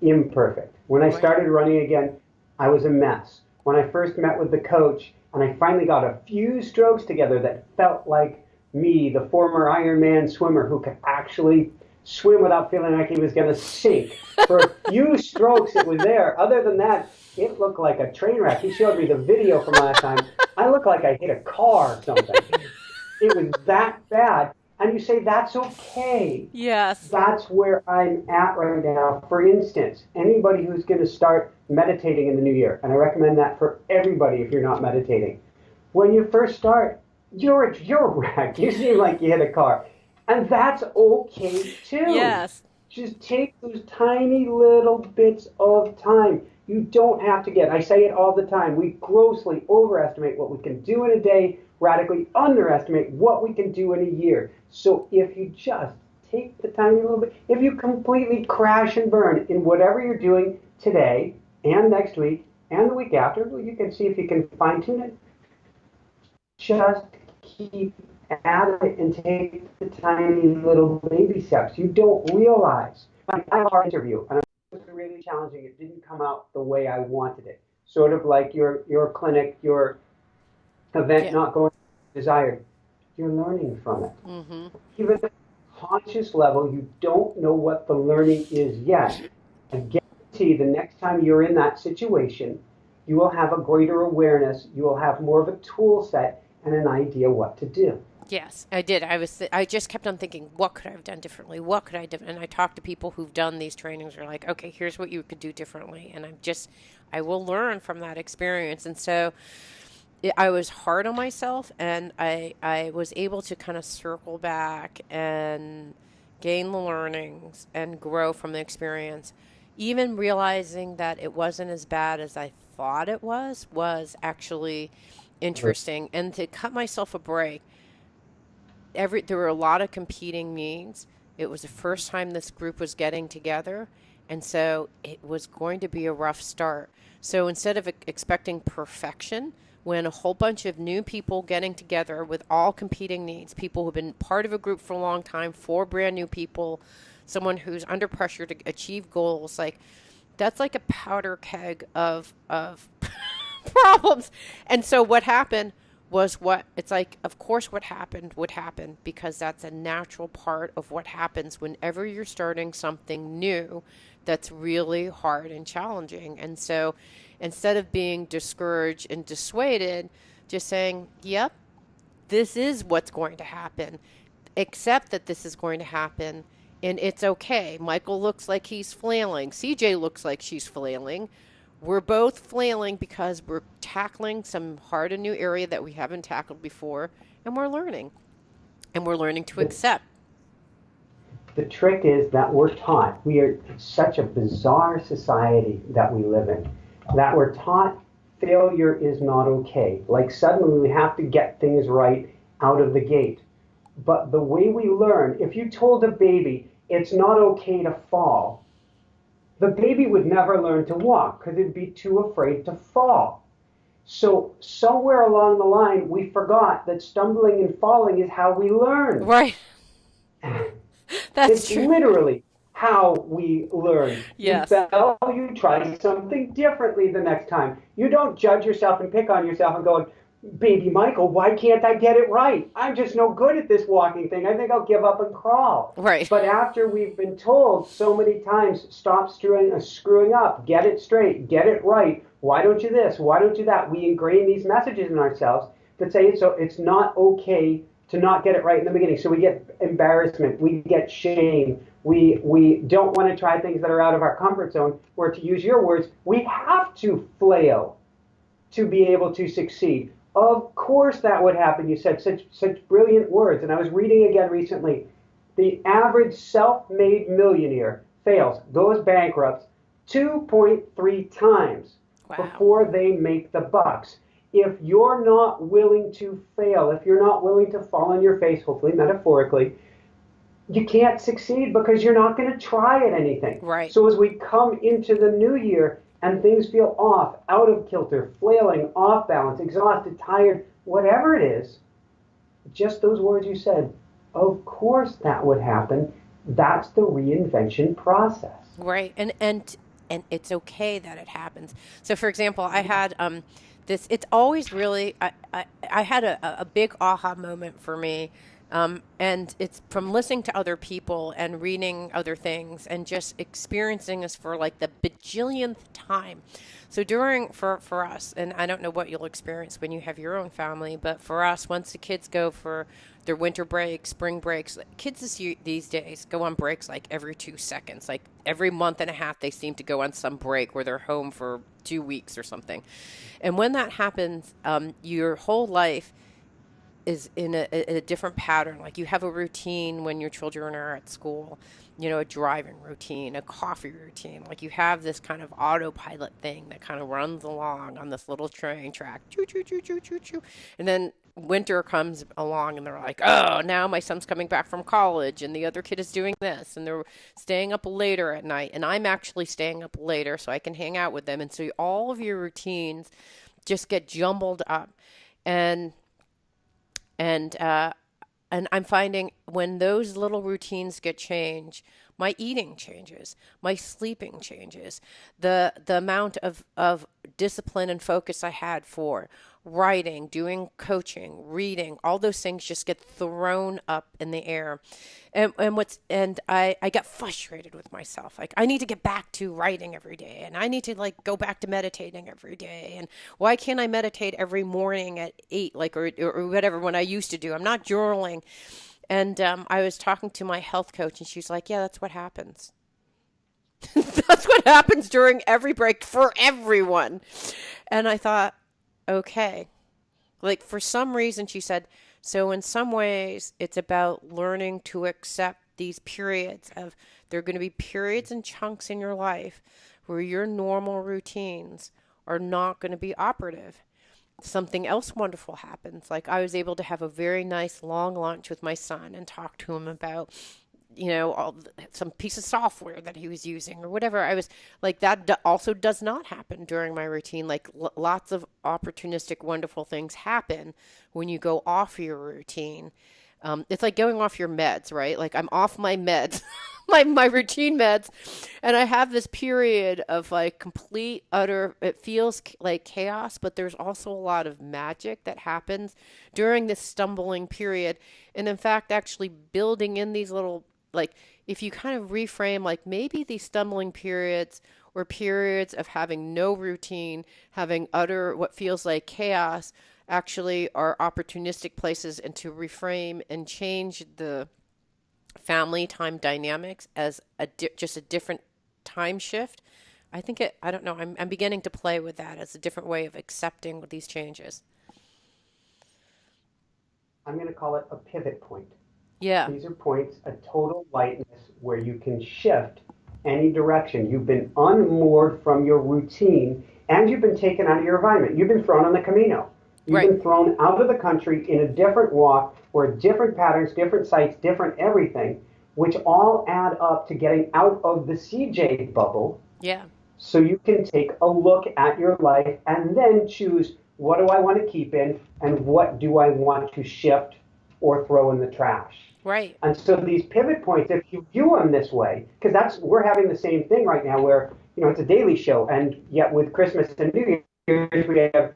imperfect. When I Right. started running again, I was a mess. When I first met with the coach and I finally got a few strokes together that felt like me, the former Ironman swimmer who could actually swim without feeling like he was going to sink. For a few strokes, it was there. Other than that, it looked like a train wreck. He showed me the video from last time. I looked like I hit a car or something. It was that bad. And you say, that's okay. Yes. That's where I'm at right now. For instance, anybody who's going to start meditating in the new year, and I recommend that for everybody if you're not meditating. When you first start, you're a wreck. You seem like you hit a car. And that's okay too. Yes. Just take those tiny little bits of time. You don't have to get, I say it all the time, we grossly overestimate what we can do in a day, radically underestimate what we can do in a year. So if you just take the tiny little bit, if you completely crash and burn in whatever you're doing today and next week and the week after, well, you can see if you can fine tune it. Just keep at it and take the tiny little baby steps. You don't realize. Like I had our interview, and it was really challenging. It didn't come out the way I wanted it. Sort of like your clinic, your event Yeah. not going as desired. You're learning from it. Mm-hmm. Even at a conscious level, you don't know what the learning is yet. I guarantee the next time you're in that situation, you will have a greater awareness. You will have more of a tool set and an idea what to do. Yes, I did. I just kept on thinking, what could I have done differently? What could I do? And I talked to people who've done these trainings. Are like, okay, here's what you could do differently. And I will learn from that experience. And so I was hard on myself, and I was able to kind of circle back and gain the learnings and grow from the experience. Even realizing that it wasn't as bad as I thought it was actually interesting. And to cut myself a break, there were a lot of competing needs. It was the first time this group was getting together, and so it was going to be a rough start. So instead of expecting perfection, when a whole bunch of new people getting together with all competing needs, people who've been part of a group for a long time, four brand new people, someone who's under pressure to achieve goals, like that's like a powder keg of problems. And so what happened was what it's like, of course, what happened would happen because that's a natural part of what happens whenever you're starting something new that's really hard and challenging. And so instead of being discouraged and dissuaded, just saying, yep, this is what's going to happen, accept that this is going to happen. And it's okay. Michael looks like he's flailing. CJ looks like she's flailing. We're both flailing because we're tackling some hard and new area that we haven't tackled before, and we're learning. And we're learning to The, accept. the trick is that we're taught, we are such a bizarre society that we live in, that we're taught failure is not okay. Like suddenly we have to get things right out of the gate. But the way we learn, if you told a baby it's not okay to fall, the baby would never learn to walk because it'd be too afraid to fall. So somewhere along the line, we forgot that stumbling and falling is how we learn. Right. That's It's true. literally how we learn. You Yes. fail, you try something differently the next time. You don't judge yourself and pick on yourself and go, baby Michael, why can't I get it right? I'm just no good at this walking thing. I think I'll give up and crawl. Right. But after we've been told so many times, stop screwing up, get it straight, get it right. Why don't you this? Why don't you that? We ingrain these messages in ourselves that say it's not okay to not get it right in the beginning. So we get embarrassment, we get shame, we don't want to try things that are out of our comfort zone, or to use your words, we have to flail to be able to succeed. Of course that would happen. You said such brilliant words. And I was reading again recently. The average self-made millionaire fails, goes bankrupt 2.3 times Wow. before they make the bucks. If you're not willing to fail, if you're not willing to fall on your face, hopefully metaphorically, you can't succeed because you're not going to try at anything. Right. So as we come into the new year and things feel off, out of kilter, flailing, off balance, exhausted, tired, whatever it is, just those words you said, of course that would happen. That's the reinvention process. Right. And it's okay that it happens. So for example, I had this it's always really I had a big aha moment for me. And it's from listening to other people and reading other things and just experiencing this for like the bajillionth time. So during for us, and I don't know what you'll experience when you have your own family, but for us, once the kids go for their winter break, spring breaks, kids these days go on breaks like every 2 seconds. Like every month and a half, they seem to go on some break where they're home for 2 weeks or something. And when that happens, your whole life is in a different pattern. Like you have a routine when your children are at school, a driving routine, a coffee routine. Like you have this kind of autopilot thing that kind of runs along on this little train track, choo choo choo choo choo choo. And then winter comes along and they're like, oh, now my son's coming back from college and the other kid is doing this and they're staying up later at night and I'm actually staying up later so I can hang out with them. And so all of your routines just get jumbled up. And and uh, and I'm finding when those little routines get changed, my eating changes, my sleeping changes, the amount of discipline and focus I had for writing, doing coaching, reading, all those things just get thrown up in the air. And I got frustrated with myself. Like I need to get back to writing every day and I need to like go back to meditating every day. And why can't I meditate every morning at 8 like or whatever when I used to do? I'm not journaling. And I was talking to my health coach and she's like, yeah, that's what happens. That's what happens during every break for everyone. And I thought, okay. Like for some reason, she said, so in some ways, it's about learning to accept these periods of, there are going to be periods and chunks in your life where your normal routines are not going to be operative. Something else wonderful happens. Like I was able to have a very nice long lunch with my son and talk to him about some piece of software that he was using or whatever. I was like, that also does not happen during my routine. Like lots of opportunistic, wonderful things happen when you go off your routine. It's like going off your meds, right? Like I'm off my meds, my routine meds, and I have this period of like complete, utter, it feels like chaos, but there's also a lot of magic that happens during this stumbling period. And in fact, actually building in these little, like if you kind of reframe, like maybe these stumbling periods or periods of having no routine, having utter what feels like chaos, actually are opportunistic places, and to reframe and change the family time dynamics as just a different time shift. I don't know, I'm beginning to play with that as a different way of accepting these changes. I'm going to call it a pivot point. Yeah. These are points of total lightness where you can shift any direction. You've been unmoored from your routine and you've been taken out of your environment. You've been thrown on the Camino. You've Right. been thrown out of the country in a different walk where different patterns, different sites, different everything, which all add up to getting out of the CJ bubble Yeah. so you can take a look at your life and then choose, what do I want to keep in and what do I want to shift or throw in the trash. Right. And so these pivot points, if you view them this way, because we're having the same thing right now where, it's a daily show. And yet with Christmas and New Year's, we have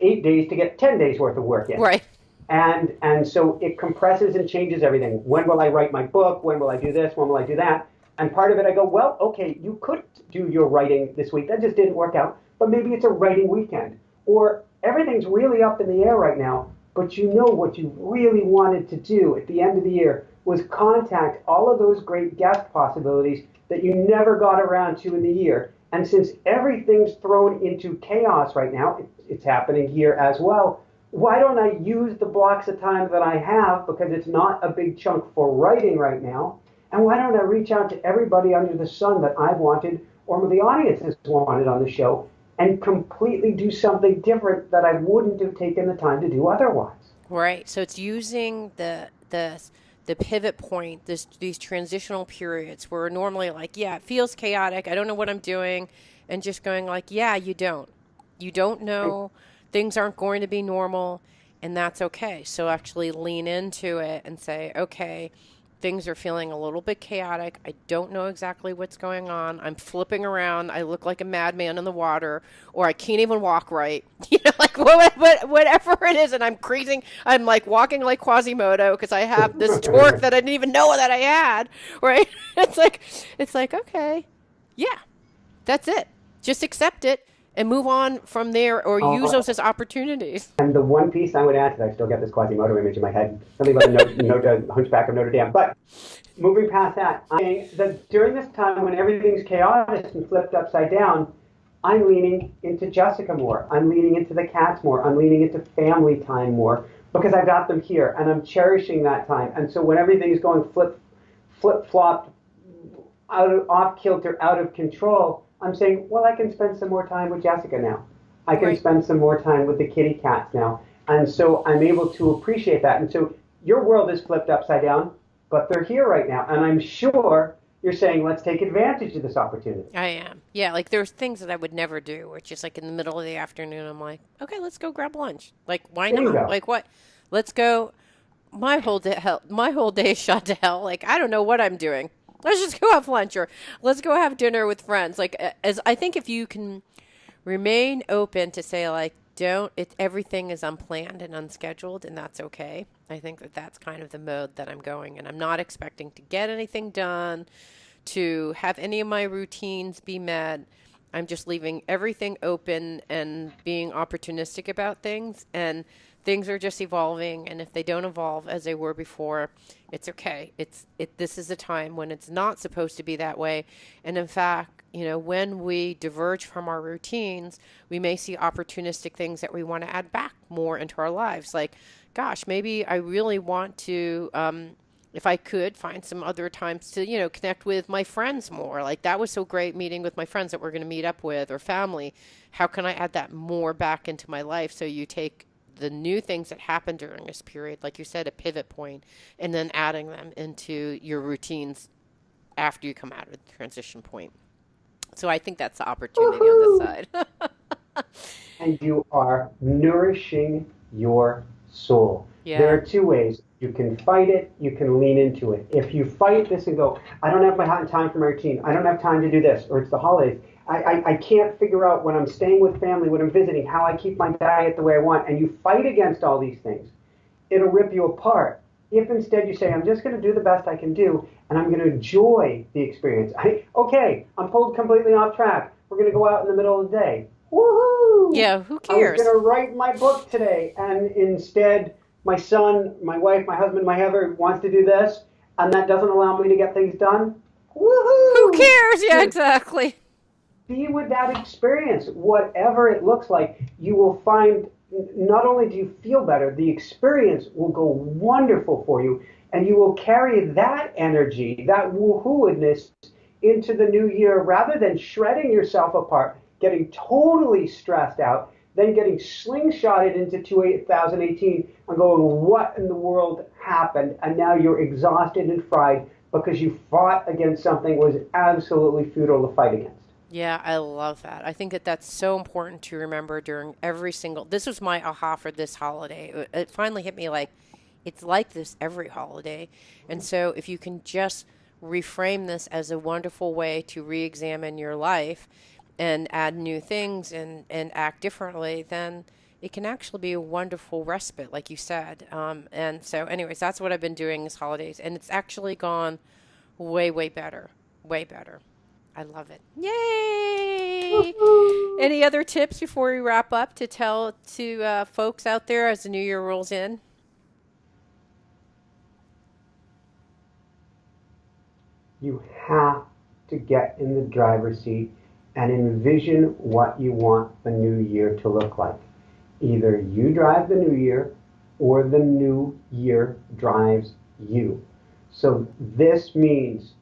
8 days to get 10 days worth of work in. Right. And so it compresses and changes everything. When will I write my book? When will I do this? When will I do that? And part of it, I go, well, okay, you could do your writing this week. That just didn't work out. But maybe it's a writing weekend. Or everything's really up in the air right now. But you know what you really wanted to do at the end of the year was contact all of those great guest possibilities that you never got around to in the year. And since everything's thrown into chaos right now, it's happening here as well, why don't I use the blocks of time that I have, because it's not a big chunk for writing right now, and why don't I reach out to everybody under the sun that I've wanted or the audience has wanted on the show and completely do something different that I wouldn't have taken the time to do otherwise. Right. So it's using the pivot point, these transitional periods where we're normally like, yeah, it feels chaotic. I don't know what I'm doing. And just going like, yeah, you don't. You don't know. Things aren't going to be normal. And that's okay. So actually lean into it and say, okay, things are feeling a little bit chaotic. I don't know exactly what's going on. I'm flipping around. I look like a madman in the water, or I can't even walk right. Like whatever it is, and I'm crazy. I'm like walking like Quasimodo because I have this torque that I didn't even know that I had. Right? It's like okay, yeah, that's it. Just accept it and move on from there, or use those as opportunities. And the one piece I would add, because I still get this Quasimodo image in my head, something about the Hunchback of Notre Dame. But moving past that, I'm saying that during this time when everything's chaotic and flipped upside down, I'm leaning into Jessica more. I'm leaning into the cats more. I'm leaning into family time more because I've got them here and I'm cherishing that time. And so when everything is going flip flop, off kilter, out of control, I'm saying, well, I can spend some more time with Jessica now. I can Right. spend some more time with the kitty cats now. And so I'm able to appreciate that. And so your world is flipped upside down, but they're here right now. And I'm sure you're saying, let's take advantage of this opportunity. I am. Yeah, like there's things that I would never do, which is like in the middle of the afternoon, I'm like, okay, let's go grab lunch. Like, why There you not? go. Like, what? Let's go. My whole day is shot to hell. Like, I don't know what I'm doing. Let's just go have lunch, or let's go have dinner with friends. Like, as I think if you can remain open to say like, don't everything is unplanned and unscheduled, and that's okay. I think that that's kind of the mode that I'm going, and I'm not expecting to get anything done, to have any of my routines be met. I'm just leaving everything open and being opportunistic about things, and things are just evolving, and if they don't evolve as they were before, it's okay. This is a time when it's not supposed to be that way. And in fact, when we diverge from our routines, we may see opportunistic things that we want to add back more into our lives. Like, gosh, maybe I really want to, if I could find some other times to, connect with my friends more. Like, that was so great meeting with my friends that we're going to meet up with, or family. How can I add that more back into my life? So you take the new things that happen during this period, like you said, a pivot point, and then adding them into your routines after you come out of the transition point. So I think that's the opportunity on this Woohoo! side. And you are nourishing your soul. There Yeah. are two ways. You can fight it, you can lean into it. If you fight this and go, I don't have my time for my routine, I don't have time to do this, or it's the holidays, I can't figure out when I'm staying with family, when I'm visiting, how I keep my diet the way I want, and you fight against all these things, it'll rip you apart. If instead you say, I'm just going to do the best I can do, and I'm going to enjoy the experience. Okay, I'm pulled completely off track. We're going to go out in the middle of the day. Woohoo! Yeah, who I was going cares? to write my book today, and instead my son, my wife, my husband, my ever wants to do this, and that doesn't allow me to get things done. Who Woohoo! cares? Yeah, Just exactly. be with that experience, whatever it looks like. You will find not only do you feel better, the experience will go wonderful for you, and you will carry that energy, that woohooedness into the new year rather than shredding yourself apart, getting totally stressed out, then getting slingshotted into 2018 and going, what in the world happened? And now you're exhausted and fried because you fought against something was absolutely futile to fight against. Yeah, I love that. I think that that's so important to remember during every single. This was my aha for this holiday. It finally hit me like it's like this every holiday. And so if you can just reframe this as a wonderful way to re-examine your life and add new things and act differently, then it can actually be a wonderful respite, like you said. And so, anyways, that's what I've been doing this holidays, and it's actually gone way, way better, way better. I love it. Yay! Woo-hoo. Any other tips before we wrap up to tell to folks out there as the new year rolls in? You have to get in the driver's seat and envision what you want the new year to look like. Either you drive the new year or the new year drives you. So this means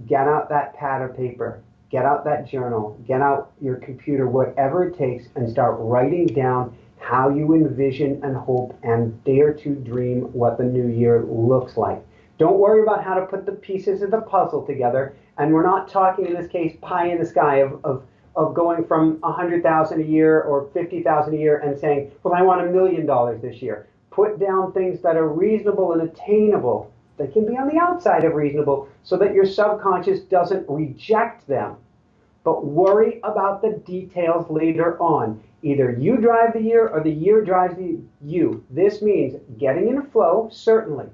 get out that pad of paper, get out that journal, get out your computer, whatever it takes, and start writing down how you envision and hope and dare to dream what the new year looks like. Don't worry about how to put the pieces of the puzzle together. And we're not talking in this case pie in the sky of going from 100,000 a year or 50,000 a year and saying, well, I want $1 million this year. Put down things that are reasonable and attainable They can be on the outside of reasonable so that your subconscious doesn't reject them. But worry about the details later on. Either you drive the year or the year drives you. This means getting in flow, certainly,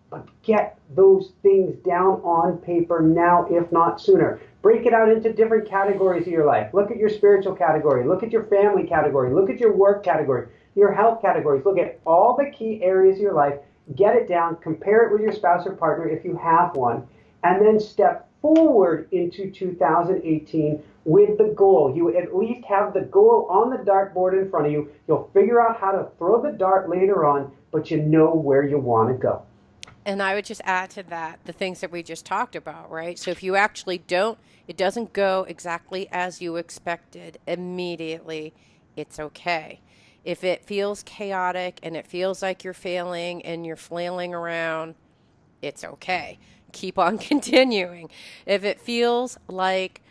but get those things down on paper now, if not sooner. Break it out into different categories of your life. Look at your spiritual category. Look at your family category. Look at your work category, your health categories. Look at all the key areas of your life. Get it down. Compare it with your spouse or partner if you have one. And then step forward into 2018 with the goal. You at least have the goal on the dartboard in front of you. You'll figure out how to throw the dart later on, but you know where you want to go. And I would just add to that the things that we just talked about, right? So if you actually don't, it doesn't go exactly as you expected immediately, it's okay. If it feels chaotic and it feels like you're failing and you're flailing around, it's okay. Keep on continuing. If it feels like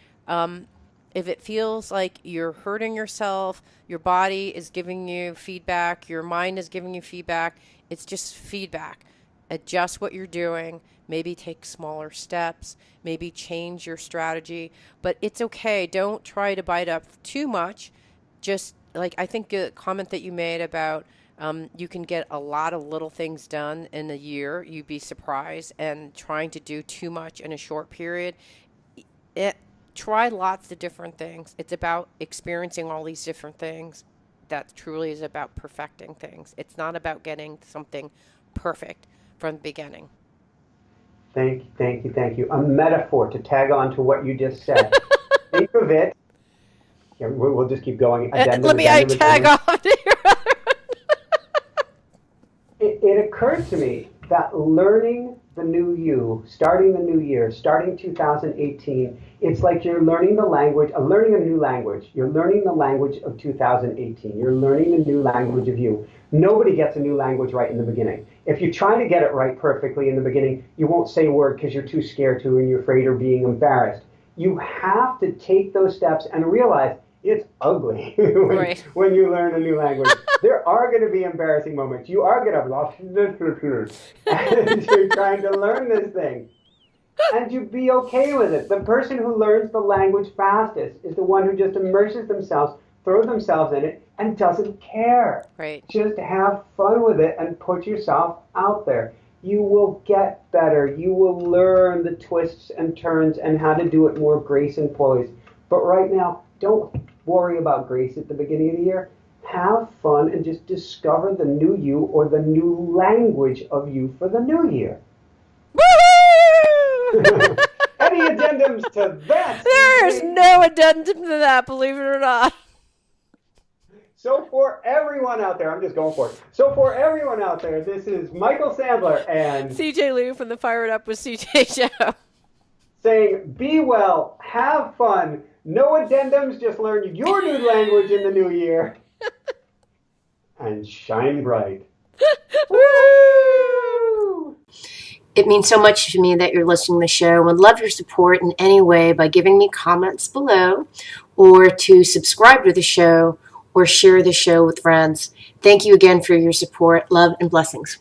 you're hurting yourself, your body is giving you feedback, your mind is giving you feedback, it's just feedback. Adjust what you're doing, maybe take smaller steps, maybe change your strategy, but it's okay. Don't try to bite up too much. Just like I think the comment that you made about you can get a lot of little things done in a year, you'd be surprised, and trying to do too much in a short period. Try lots of different things. It's about experiencing all these different things. That truly is about perfecting things. It's not about getting something perfect from the beginning. Thank you. A metaphor to tag on to what you just said. Think of it. Yeah, we'll just keep going. Let me tag on here. It occurred to me that learning the new you, starting the new year, starting 2018, it's like you're learning learning a new language. You're learning the language of 2018. You're learning a new language of you. Nobody gets a new language right in the beginning. If you try to get it right perfectly in the beginning, you won't say a word because you're too scared to and you're afraid of being embarrassed. You have to take those steps and realize it's ugly when you learn a new language. There are going to be embarrassing moments. You are going to and you're trying to learn this thing. And you be okay with it. The person who learns the language fastest is the one who just immerses themselves, throws themselves in it, and doesn't care. Right. Just have fun with it and put yourself out there. You will get better. You will learn the twists and turns and how to do it more grace and poise. But right now, don't worry about grace at the beginning of the year. Have fun and just discover the new you or the new language of you for the new year. Woohoo! Any addendums to that? There's no addendum to that, believe it or not. So for everyone out there, I'm just going for it. So for everyone out there, this is Michael Sandler and CJ Liu from the Fire It Up with CJ show. Saying, be well, have fun, no addendums, just learn your new language in the new year. And shine bright. Woo! It means so much to me that you're listening to the show. I would love your support in any way by giving me comments below or to subscribe to the show or share the show with friends. Thank you again for your support. Love and blessings.